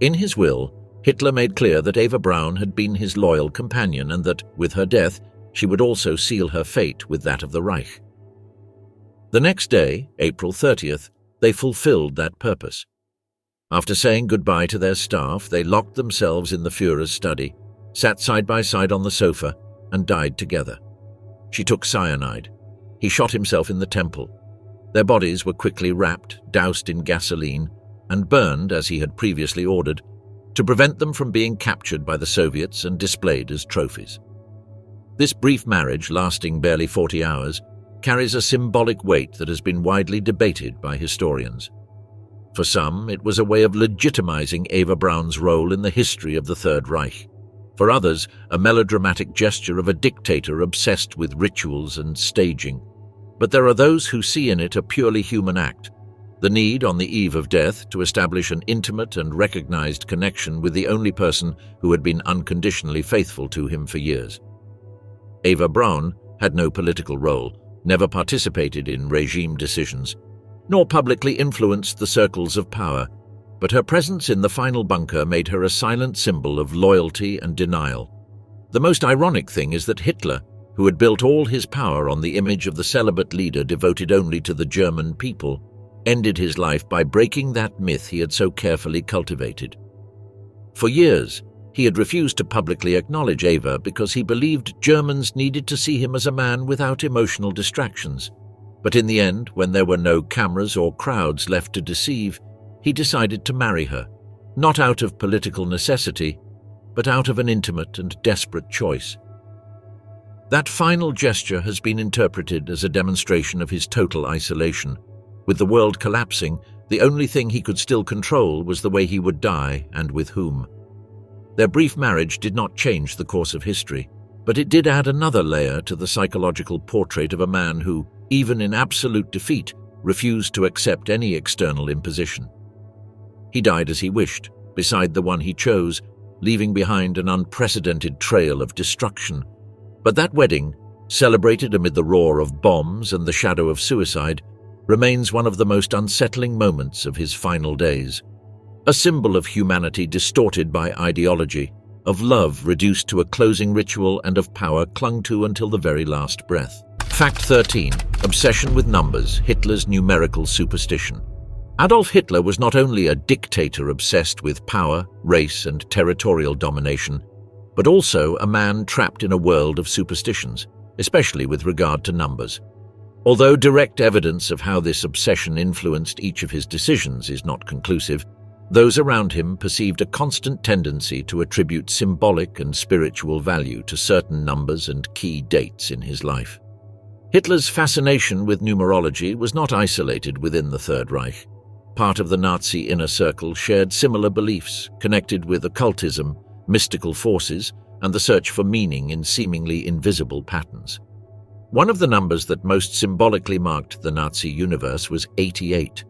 In his will, Hitler made clear that Eva Braun had been his loyal companion and that, with her death, she would also seal her fate with that of the Reich. The next day, April 30th, they fulfilled that purpose. After saying goodbye to their staff, they locked themselves in the Führer's study, sat side by side on the sofa, and died together. She took cyanide. He shot himself in the temple. Their bodies were quickly wrapped, doused in gasoline, and burned, as he had previously ordered, to prevent them from being captured by the Soviets and displayed as trophies. This brief marriage, lasting barely 40 hours, carries a symbolic weight that has been widely debated by historians. For some, it was a way of legitimizing Eva Braun's role in the history of the Third Reich. For others, a melodramatic gesture of a dictator obsessed with rituals and staging. But there are those who see in it a purely human act, the need on the eve of death to establish an intimate and recognized connection with the only person who had been unconditionally faithful to him for years. Eva Braun had no political role, never participated in regime decisions, nor publicly influenced the circles of power, but her presence in the final bunker made her a silent symbol of loyalty and denial. The most ironic thing is that Hitler, who had built all his power on the image of the celibate leader devoted only to the German people, ended his life by breaking that myth he had so carefully cultivated. For years, he had refused to publicly acknowledge Eva because he believed Germans needed to see him as a man without emotional distractions. But in the end, when there were no cameras or crowds left to deceive, he decided to marry her, not out of political necessity, but out of an intimate and desperate choice. That final gesture has been interpreted as a demonstration of his total isolation. With the world collapsing, the only thing he could still control was the way he would die and with whom. Their brief marriage did not change the course of history, but it did add another layer to the psychological portrait of a man who, even in absolute defeat, refused to accept any external imposition. He died as he wished, beside the one he chose, leaving behind an unprecedented trail of destruction. But that wedding, celebrated amid the roar of bombs and the shadow of suicide, remains one of the most unsettling moments of his final days. A symbol of humanity distorted by ideology, of love reduced to a closing ritual, and of power clung to until the very last breath. Fact 13. Obsession with numbers, Hitler's numerical superstition. Adolf Hitler was not only a dictator obsessed with power, race, and territorial domination, but also a man trapped in a world of superstitions, especially with regard to numbers. Although direct evidence of how this obsession influenced each of his decisions is not conclusive, those around him perceived a constant tendency to attribute symbolic and spiritual value to certain numbers and key dates in his life. Hitler's fascination with numerology was not isolated within the Third Reich. Part of the Nazi inner circle shared similar beliefs connected with occultism, mystical forces, and the search for meaning in seemingly invisible patterns. One of the numbers that most symbolically marked the Nazi universe was 88.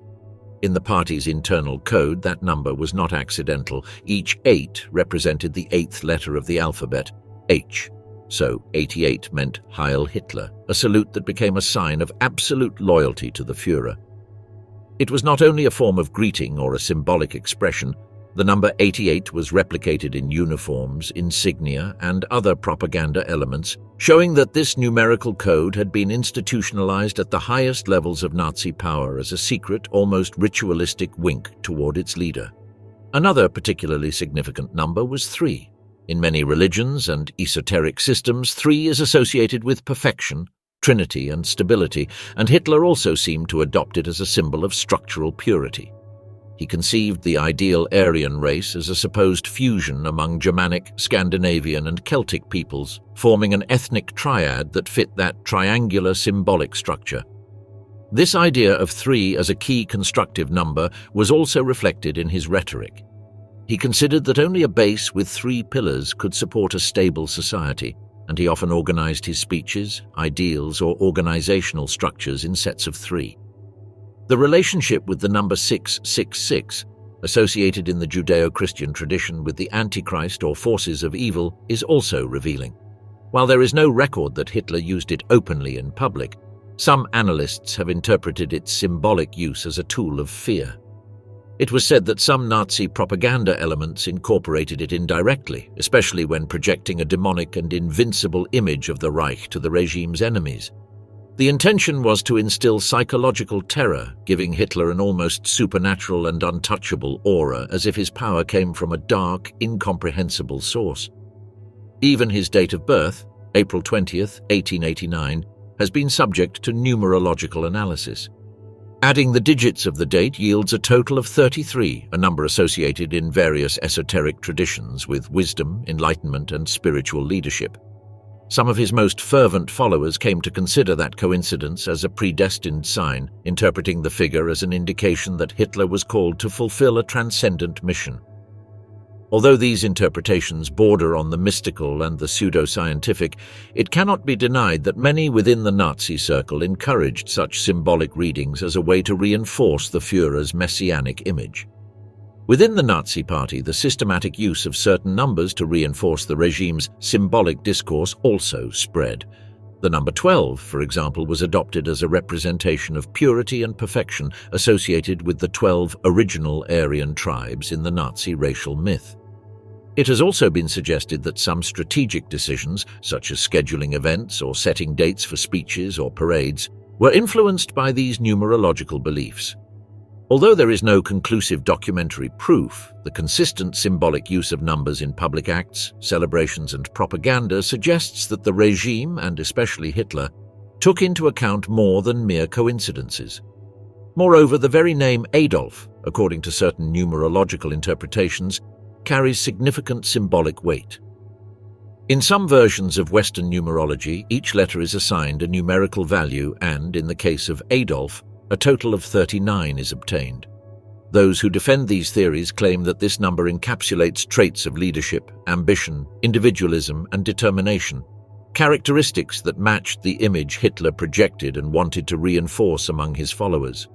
In the party's internal code, that number was not accidental. Each 8 represented the 8th letter of the alphabet, H. So 88 meant Heil Hitler, a salute that became a sign of absolute loyalty to the Führer. It was not only a form of greeting or a symbolic expression. The number 88 was replicated in uniforms, insignia, and other propaganda elements, showing that this numerical code had been institutionalized at the highest levels of Nazi power as a secret, almost ritualistic wink toward its leader. Another particularly significant number was 3. In many religions and esoteric systems, 3 is associated with perfection, trinity, and stability, and Hitler also seemed to adopt it as a symbol of structural purity. He conceived the ideal Aryan race as a supposed fusion among Germanic, Scandinavian, and Celtic peoples, forming an ethnic triad that fit that triangular symbolic structure. This idea of 3 as a key constructive number was also reflected in his rhetoric. He considered that only a base with 3 pillars could support a stable society, and he often organized his speeches, ideals, or organizational structures in sets of 3. The relationship with the number 666, associated in the Judeo-Christian tradition with the Antichrist or forces of evil, is also revealing. While there is no record that Hitler used it openly in public, some analysts have interpreted its symbolic use as a tool of fear. It was said that some Nazi propaganda elements incorporated it indirectly, especially when projecting a demonic and invincible image of the Reich to the regime's enemies. The intention was to instill psychological terror, giving Hitler an almost supernatural and untouchable aura, as if his power came from a dark, incomprehensible source. Even his date of birth, April 20th, 1889, has been subject to numerological analysis. Adding the digits of the date yields a total of 33, a number associated in various esoteric traditions with wisdom, enlightenment, and spiritual leadership. Some of his most fervent followers came to consider that coincidence as a predestined sign, interpreting the figure as an indication that Hitler was called to fulfill a transcendent mission. Although these interpretations border on the mystical and the pseudo-scientific, it cannot be denied that many within the Nazi circle encouraged such symbolic readings as a way to reinforce the Führer's messianic image. Within the Nazi Party, the systematic use of certain numbers to reinforce the regime's symbolic discourse also spread. The number 12, for example, was adopted as a representation of purity and perfection associated with the 12 original Aryan tribes in the Nazi racial myth. It has also been suggested that some strategic decisions, such as scheduling events or setting dates for speeches or parades, were influenced by these numerological beliefs. Although there is no conclusive documentary proof, the consistent symbolic use of numbers in public acts, celebrations, and propaganda suggests that the regime, and especially Hitler, took into account more than mere coincidences. Moreover, the very name Adolf, according to certain numerological interpretations, carries significant symbolic weight. In some versions of Western numerology, each letter is assigned a numerical value and, in the case of Adolf, a total of 39 is obtained. Those who defend these theories claim that this number encapsulates traits of leadership, ambition, individualism, and determination, characteristics that matched the image Hitler projected and wanted to reinforce among his followers.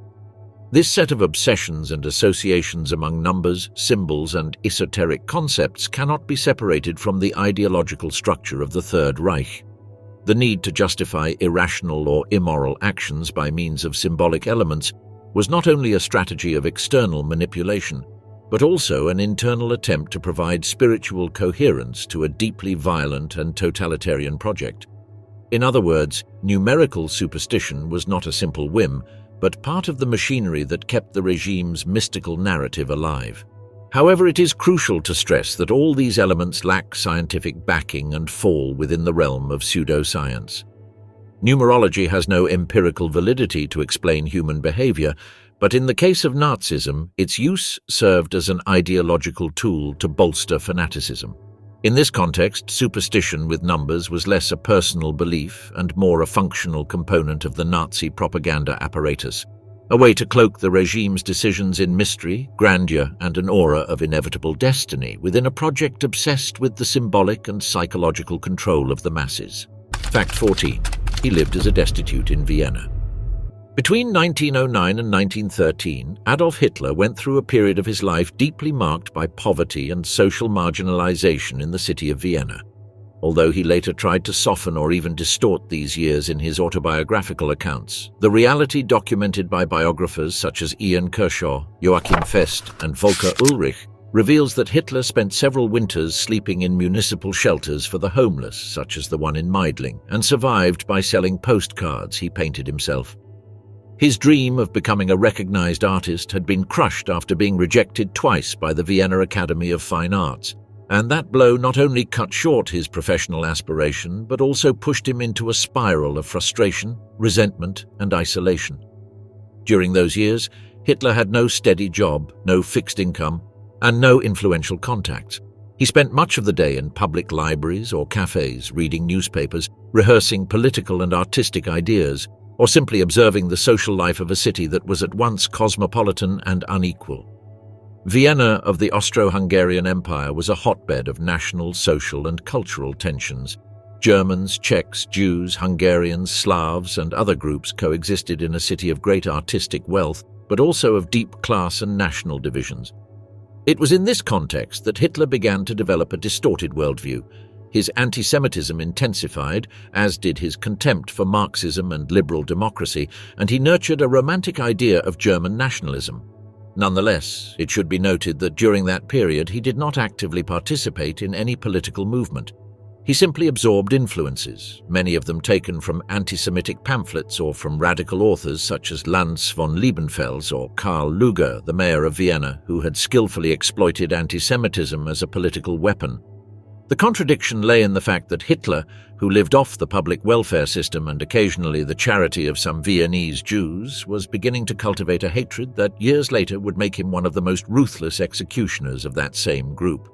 This set of obsessions and associations among numbers, symbols, and esoteric concepts cannot be separated from the ideological structure of the Third Reich. The need to justify irrational or immoral actions by means of symbolic elements was not only a strategy of external manipulation, but also an internal attempt to provide spiritual coherence to a deeply violent and totalitarian project. In other words, numerical superstition was not a simple whim, but part of the machinery that kept the regime's mystical narrative alive. However, it is crucial to stress that all these elements lack scientific backing and fall within the realm of pseudoscience. Numerology has no empirical validity to explain human behavior, but in the case of Nazism, its use served as an ideological tool to bolster fanaticism. In this context, superstition with numbers was less a personal belief and more a functional component of the Nazi propaganda apparatus, a way to cloak the regime's decisions in mystery, grandeur, and an aura of inevitable destiny within a project obsessed with the symbolic and psychological control of the masses. Fact 14. He lived as a destitute in Vienna. Between 1909 and 1913, Adolf Hitler went through a period of his life deeply marked by poverty and social marginalization in the city of Vienna. Although he later tried to soften or even distort these years in his autobiographical accounts, the reality documented by biographers such as Ian Kershaw, Joachim Fest, and Volker Ulrich reveals that Hitler spent several winters sleeping in municipal shelters for the homeless, such as the one in Meidling, and survived by selling postcards he painted himself. His dream of becoming a recognized artist had been crushed after being rejected twice by the Vienna Academy of Fine Arts, and that blow not only cut short his professional aspiration, but also pushed him into a spiral of frustration, resentment, and isolation. During those years, Hitler had no steady job, no fixed income, and no influential contacts. He spent much of the day in public libraries or cafes, reading newspapers, rehearsing political and artistic ideas, or simply observing the social life of a city that was at once cosmopolitan and unequal. Vienna of the Austro-Hungarian Empire was a hotbed of national, social, and cultural tensions. Germans, Czechs, Jews, Hungarians, Slavs, and other groups coexisted in a city of great artistic wealth, but also of deep class and national divisions. It was in this context that Hitler began to develop a distorted worldview. His anti-Semitism intensified, as did his contempt for Marxism and liberal democracy, and he nurtured a romantic idea of German nationalism. Nonetheless, it should be noted that during that period he did not actively participate in any political movement. He simply absorbed influences, many of them taken from anti-Semitic pamphlets or from radical authors such as Lanz von Liebenfels or Karl Lueger, the mayor of Vienna, who had skillfully exploited anti-Semitism as a political weapon. The contradiction lay in the fact that Hitler, who lived off the public welfare system and occasionally the charity of some Viennese Jews, was beginning to cultivate a hatred that years later would make him one of the most ruthless executioners of that same group.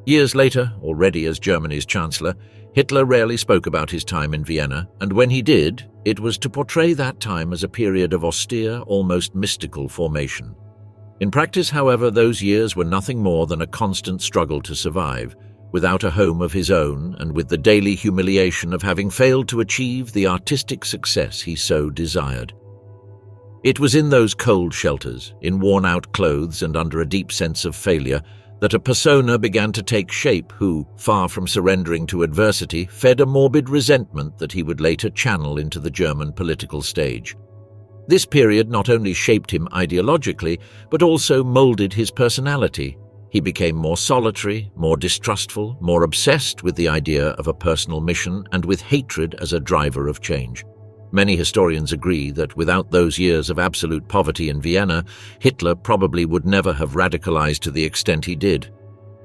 Years later, already as Germany's chancellor, Hitler rarely spoke about his time in Vienna, and when he did, it was to portray that time as a period of austere, almost mystical formation. In practice, however, those years were nothing more than a constant struggle to survive, without a home of his own and with the daily humiliation of having failed to achieve the artistic success he so desired. It was in those cold shelters, in worn-out clothes and under a deep sense of failure, that a persona began to take shape who, far from surrendering to adversity, fed a morbid resentment that he would later channel into the German political stage. This period not only shaped him ideologically, but also molded his personality. He became more solitary, more distrustful, more obsessed with the idea of a personal mission and with hatred as a driver of change. Many historians agree that without those years of absolute poverty in Vienna, Hitler probably would never have radicalized to the extent he did.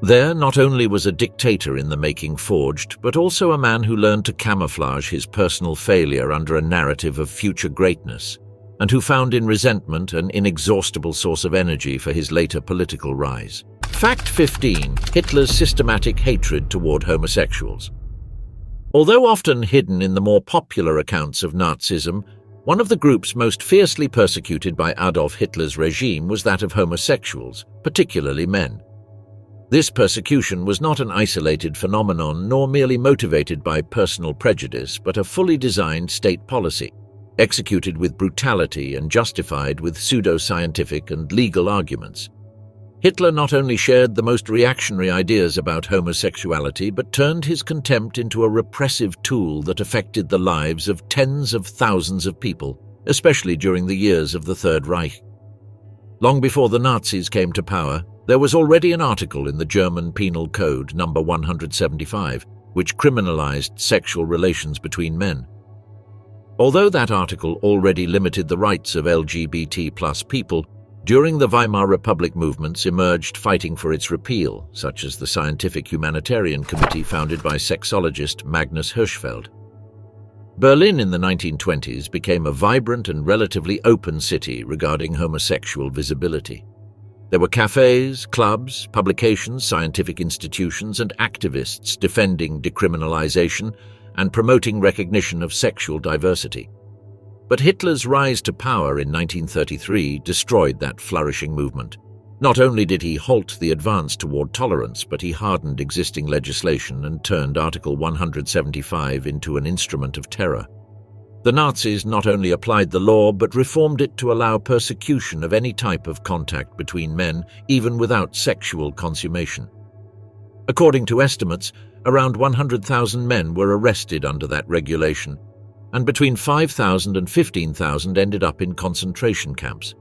There, not only was a dictator in the making forged, but also a man who learned to camouflage his personal failure under a narrative of future greatness, and who found in resentment an inexhaustible source of energy for his later political rise. Fact 15. Hitler's systematic hatred toward homosexuals. Although often hidden in the more popular accounts of Nazism, one of the groups most fiercely persecuted by Adolf Hitler's regime was that of homosexuals, particularly men. This persecution was not an isolated phenomenon nor merely motivated by personal prejudice, but a fully designed state policy, executed with brutality and justified with pseudo-scientific and legal arguments. Hitler not only shared the most reactionary ideas about homosexuality, but turned his contempt into a repressive tool that affected the lives of tens of thousands of people, especially during the years of the Third Reich. Long before the Nazis came to power, there was already an article in the German Penal Code number 175, which criminalized sexual relations between men. Although that article already limited the rights of LGBT+ people, during the Weimar Republic movements emerged fighting for its repeal, such as the Scientific Humanitarian Committee founded by sexologist Magnus Hirschfeld. Berlin in the 1920s became a vibrant and relatively open city regarding homosexual visibility. There were cafes, clubs, publications, scientific institutions, and activists defending decriminalization and promoting recognition of sexual diversity. But Hitler's rise to power in 1933 destroyed that flourishing movement. Not only did he halt the advance toward tolerance, but he hardened existing legislation and turned Article 175 into an instrument of terror. The Nazis not only applied the law, but reformed it to allow persecution of any type of contact between men, even without sexual consummation. According to estimates, around 100,000 men were arrested under that regulation, and between 5,000 and 15,000 ended up in concentration camps.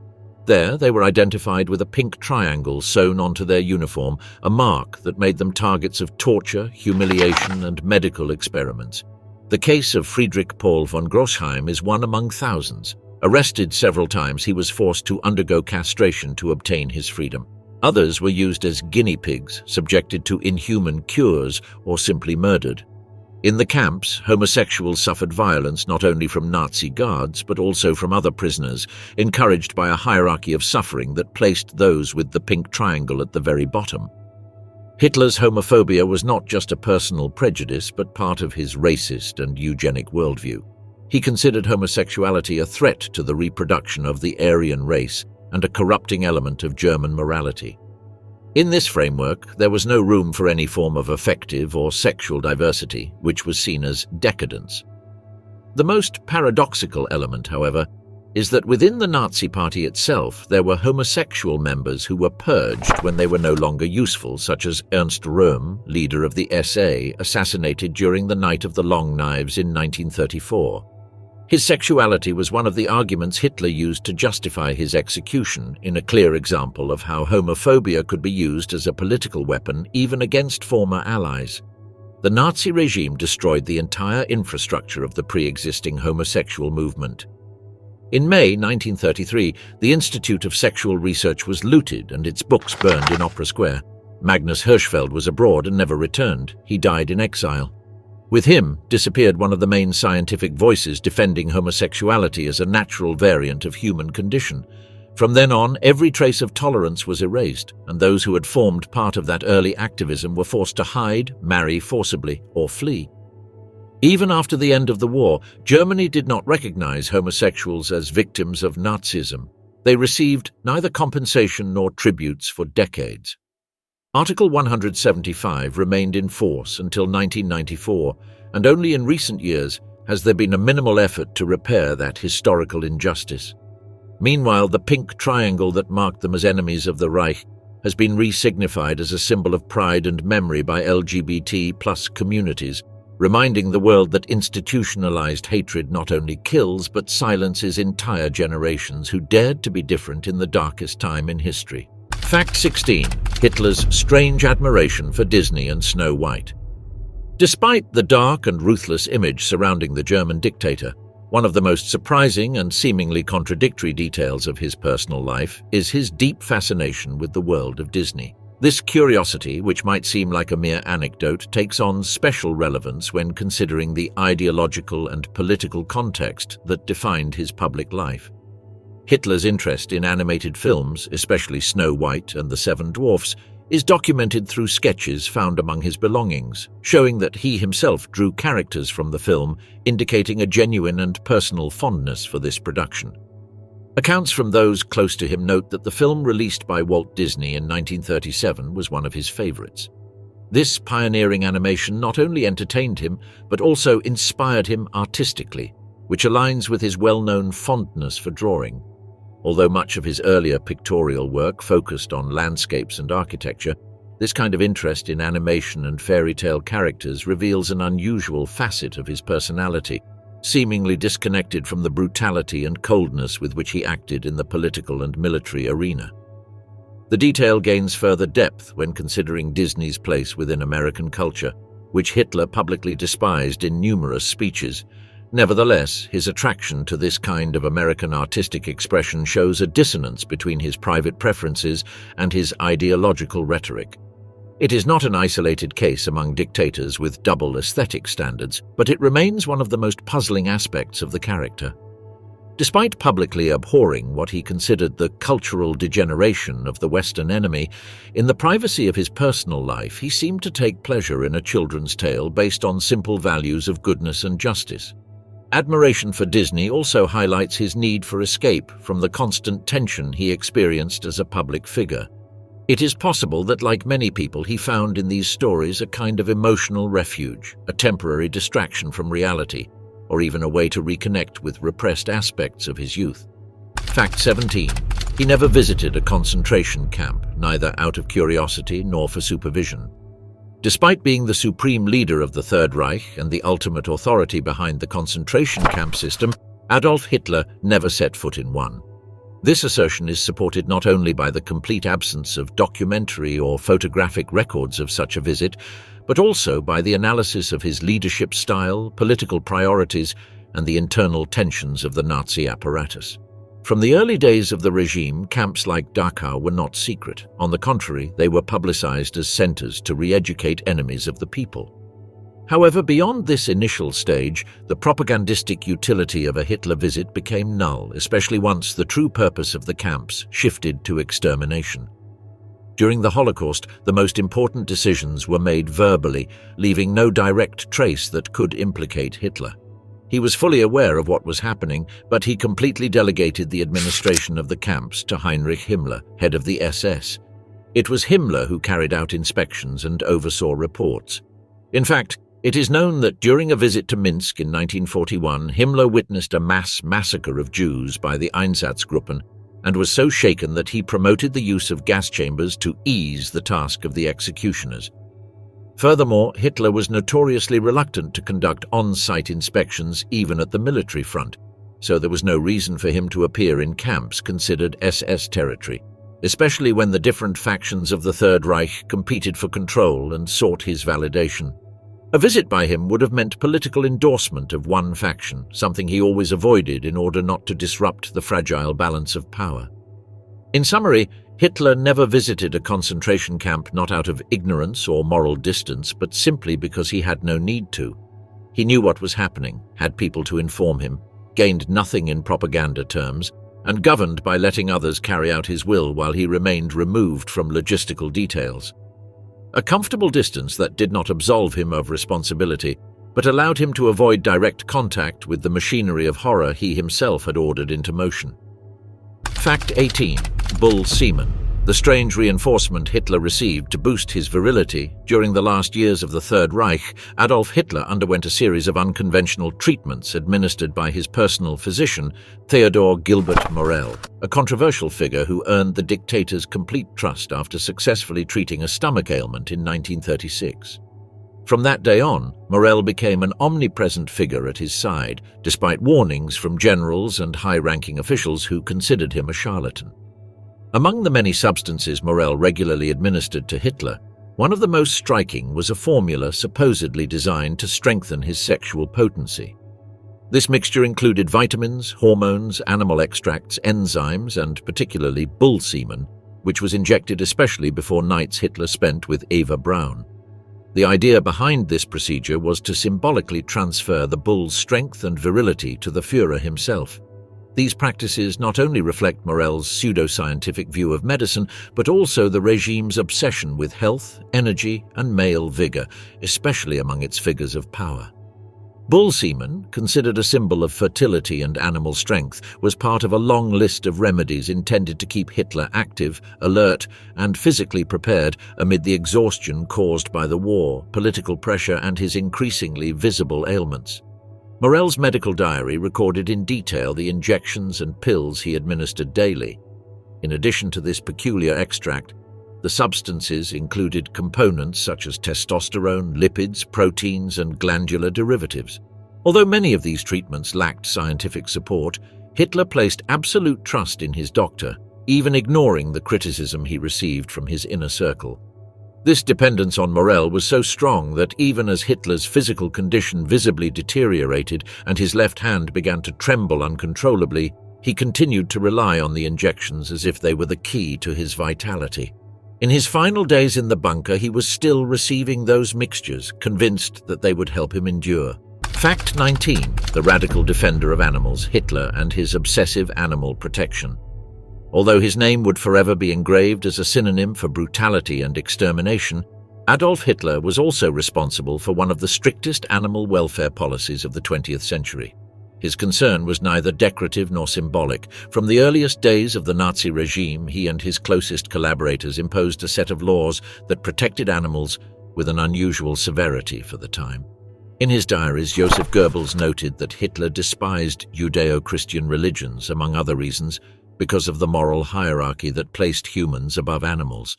There, they were identified with a pink triangle sewn onto their uniform, a mark that made them targets of torture, humiliation, and medical experiments. The case of Friedrich Paul von Grossheim is one among thousands. Arrested several times, he was forced to undergo castration to obtain his freedom. Others were used as guinea pigs, subjected to inhuman cures, or simply murdered. In the camps, homosexuals suffered violence not only from Nazi guards, but also from other prisoners, encouraged by a hierarchy of suffering that placed those with the pink triangle at the very bottom. Hitler's homophobia was not just a personal prejudice, but part of his racist and eugenic worldview. He considered homosexuality a threat to the reproduction of the Aryan race and a corrupting element of German morality. In this framework, there was no room for any form of affective or sexual diversity, which was seen as decadence. The most paradoxical element, however, is that within the Nazi Party itself there were homosexual members who were purged when they were no longer useful, such as Ernst Röhm, leader of the SA, assassinated during the Night of the Long Knives in 1934. His sexuality was one of the arguments Hitler used to justify his execution, in a clear example of how homophobia could be used as a political weapon even against former allies. The Nazi regime destroyed the entire infrastructure of the pre-existing homosexual movement. In May 1933, the Institute of Sexual Research was looted and its books burned in Opera Square. Magnus Hirschfeld was abroad and never returned. He died in exile. With him disappeared one of the main scientific voices defending homosexuality as a natural variant of human condition. From then on, every trace of tolerance was erased, and those who had formed part of that early activism were forced to hide, marry forcibly, or flee. Even after the end of the war, Germany did not recognize homosexuals as victims of Nazism. They received neither compensation nor tributes for decades. Article 175 remained in force until 1994, and only in recent years has there been a minimal effort to repair that historical injustice. Meanwhile, the pink triangle that marked them as enemies of the Reich has been re-signified as a symbol of pride and memory by LGBT+ communities, reminding the world that institutionalized hatred not only kills but silences entire generations who dared to be different in the darkest time in history. Fact 16. Hitler's strange admiration for Disney and Snow White. Despite the dark and ruthless image surrounding the German dictator, one of the most surprising and seemingly contradictory details of his personal life is his deep fascination with the world of Disney. This curiosity, which might seem like a mere anecdote, takes on special relevance when considering the ideological and political context that defined his public life. Hitler's interest in animated films, especially Snow White and the Seven Dwarfs, is documented through sketches found among his belongings, showing that he himself drew characters from the film, indicating a genuine and personal fondness for this production. Accounts from those close to him note that the film released by Walt Disney in 1937 was one of his favorites. This pioneering animation not only entertained him, but also inspired him artistically, which aligns with his well-known fondness for drawing. Although much of his earlier pictorial work focused on landscapes and architecture, this kind of interest in animation and fairy tale characters reveals an unusual facet of his personality, seemingly disconnected from the brutality and coldness with which he acted in the political and military arena. The detail gains further depth when considering Disney's place within American culture, which Hitler publicly despised in numerous speeches. Nevertheless, his attraction to this kind of American artistic expression shows a dissonance between his private preferences and his ideological rhetoric. It is not an isolated case among dictators with double aesthetic standards, but it remains one of the most puzzling aspects of the character. Despite publicly abhorring what he considered the cultural degeneration of the Western enemy, in the privacy of his personal life he seemed to take pleasure in a children's tale based on simple values of goodness and justice. Admiration for Disney also highlights his need for escape from the constant tension he experienced as a public figure. It is possible that, like many people, he found in these stories a kind of emotional refuge, a temporary distraction from reality, or even a way to reconnect with repressed aspects of his youth. Fact 17. He never visited a concentration camp, neither out of curiosity nor for supervision. Despite being the supreme leader of the Third Reich and the ultimate authority behind the concentration camp system, Adolf Hitler never set foot in one. This assertion is supported not only by the complete absence of documentary or photographic records of such a visit, but also by the analysis of his leadership style, political priorities, and the internal tensions of the Nazi apparatus. From the early days of the regime, camps like Dachau were not secret. On the contrary, they were publicized as centers to re-educate enemies of the people. However, beyond this initial stage, the propagandistic utility of a Hitler visit became null, especially once the true purpose of the camps shifted to extermination. During the Holocaust, the most important decisions were made verbally, leaving no direct trace that could implicate Hitler. He was fully aware of what was happening, but he completely delegated the administration of the camps to Heinrich Himmler, head of the SS. It was Himmler who carried out inspections and oversaw reports. In fact, it is known that during a visit to Minsk in 1941, Himmler witnessed a mass massacre of Jews by the Einsatzgruppen and was so shaken that he promoted the use of gas chambers to ease the task of the executioners. Furthermore, Hitler was notoriously reluctant to conduct on-site inspections even at the military front, so there was no reason for him to appear in camps considered SS territory, especially when the different factions of the Third Reich competed for control and sought his validation. A visit by him would have meant political endorsement of one faction, something he always avoided in order not to disrupt the fragile balance of power. In summary, Hitler never visited a concentration camp not out of ignorance or moral distance, but simply because he had no need to. He knew what was happening, had people to inform him, gained nothing in propaganda terms, and governed by letting others carry out his will while he remained removed from logistical details. A comfortable distance that did not absolve him of responsibility, but allowed him to avoid direct contact with the machinery of horror he himself had ordered into motion. Fact 18. Bull semen. The strange reinforcement Hitler received to boost his virility. During the last years of the Third Reich, Adolf Hitler underwent a series of unconventional treatments administered by his personal physician, Theodor Gilbert Morell, a controversial figure who earned the dictator's complete trust after successfully treating a stomach ailment in 1936. From that day on, Morell became an omnipresent figure at his side, despite warnings from generals and high-ranking officials who considered him a charlatan. Among the many substances Morell regularly administered to Hitler, one of the most striking was a formula supposedly designed to strengthen his sexual potency. This mixture included vitamins, hormones, animal extracts, enzymes, and particularly bull semen, which was injected especially before nights Hitler spent with Eva Braun. The idea behind this procedure was to symbolically transfer the bull's strength and virility to the Führer himself. These practices not only reflect Morell's pseudoscientific view of medicine, but also the regime's obsession with health, energy, and male vigor, especially among its figures of power. Bull semen, considered a symbol of fertility and animal strength, was part of a long list of remedies intended to keep Hitler active, alert, and physically prepared amid the exhaustion caused by the war, political pressure, and his increasingly visible ailments. Morell's medical diary recorded in detail the injections and pills he administered daily. In addition to this peculiar extract, the substances included components such as testosterone, lipids, proteins, and glandular derivatives. Although many of these treatments lacked scientific support, Hitler placed absolute trust in his doctor, even ignoring the criticism he received from his inner circle. This dependence on Morell was so strong that even as Hitler's physical condition visibly deteriorated and his left hand began to tremble uncontrollably, he continued to rely on the injections as if they were the key to his vitality. In his final days in the bunker, he was still receiving those mixtures, convinced that they would help him endure. Fact 19. The radical defender of animals, Hitler and his obsessive animal protection. Although his name would forever be engraved as a synonym for brutality and extermination, Adolf Hitler was also responsible for one of the strictest animal welfare policies of the 20th century. His concern was neither decorative nor symbolic. From the earliest days of the Nazi regime, he and his closest collaborators imposed a set of laws that protected animals with an unusual severity for the time. In his diaries, Joseph Goebbels noted that Hitler despised Judeo-Christian religions, among other reasons, because of the moral hierarchy that placed humans above animals.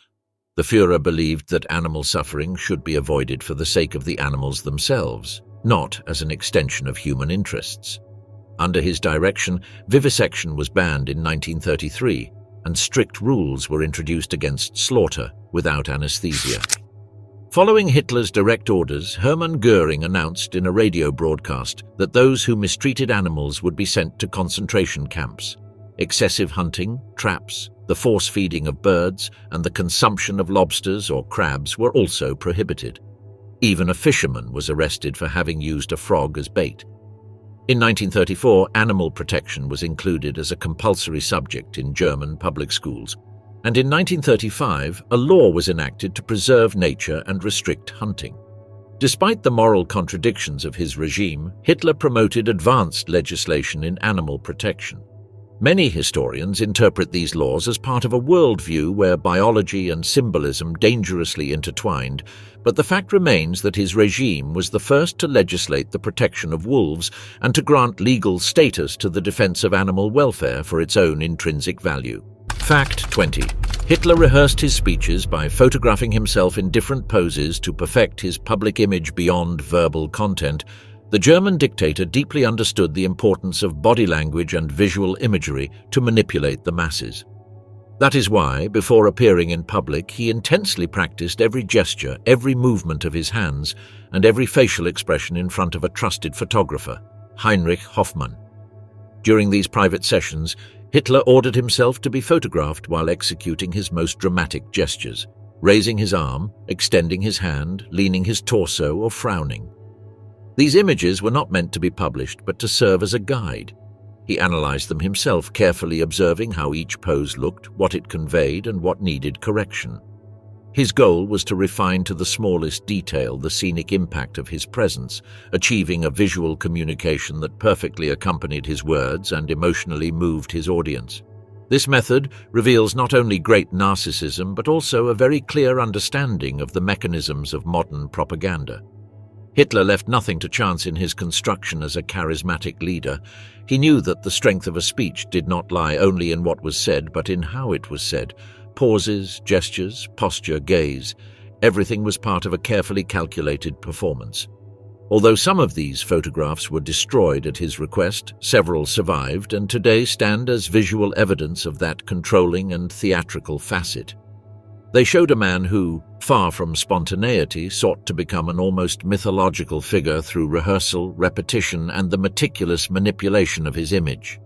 The Führer believed that animal suffering should be avoided for the sake of the animals themselves, not as an extension of human interests. Under his direction, vivisection was banned in 1933, and strict rules were introduced against slaughter without anesthesia. Following Hitler's direct orders, Hermann Göring announced in a radio broadcast that those who mistreated animals would be sent to concentration camps. Excessive hunting, traps, the force-feeding of birds, and the consumption of lobsters or crabs were also prohibited. Even a fisherman was arrested for having used a frog as bait. In 1934, animal protection was included as a compulsory subject in German public schools, and in 1935, a law was enacted to preserve nature and restrict hunting. Despite the moral contradictions of his regime, Hitler promoted advanced legislation in animal protection. Many historians interpret these laws as part of a worldview where biology and symbolism dangerously intertwined, but the fact remains that his regime was the first to legislate the protection of wolves and to grant legal status to the defense of animal welfare for its own intrinsic value. Fact 20. Hitler rehearsed his speeches by photographing himself in different poses to perfect his public image beyond verbal content. The German dictator deeply understood the importance of body language and visual imagery to manipulate the masses. That is why, before appearing in public, he intensely practiced every gesture, every movement of his hands, and every facial expression in front of a trusted photographer, Heinrich Hoffmann. During these private sessions, Hitler ordered himself to be photographed while executing his most dramatic gestures, raising his arm, extending his hand, leaning his torso, or frowning. These images were not meant to be published, but to serve as a guide. He analyzed them himself, carefully observing how each pose looked, what it conveyed, and what needed correction. His goal was to refine to the smallest detail the scenic impact of his presence, achieving a visual communication that perfectly accompanied his words and emotionally moved his audience. This method reveals not only great narcissism, but also a very clear understanding of the mechanisms of modern propaganda. Hitler left nothing to chance in his construction as a charismatic leader. He knew that the strength of a speech did not lie only in what was said, but in how it was said. Pauses, gestures, posture, gaze. Everything was part of a carefully calculated performance. Although some of these photographs were destroyed at his request, several survived and today stand as visual evidence of that controlling and theatrical facet. They showed a man who, far from spontaneity, sought to become an almost mythological figure through rehearsal, repetition, and the meticulous manipulation of his image.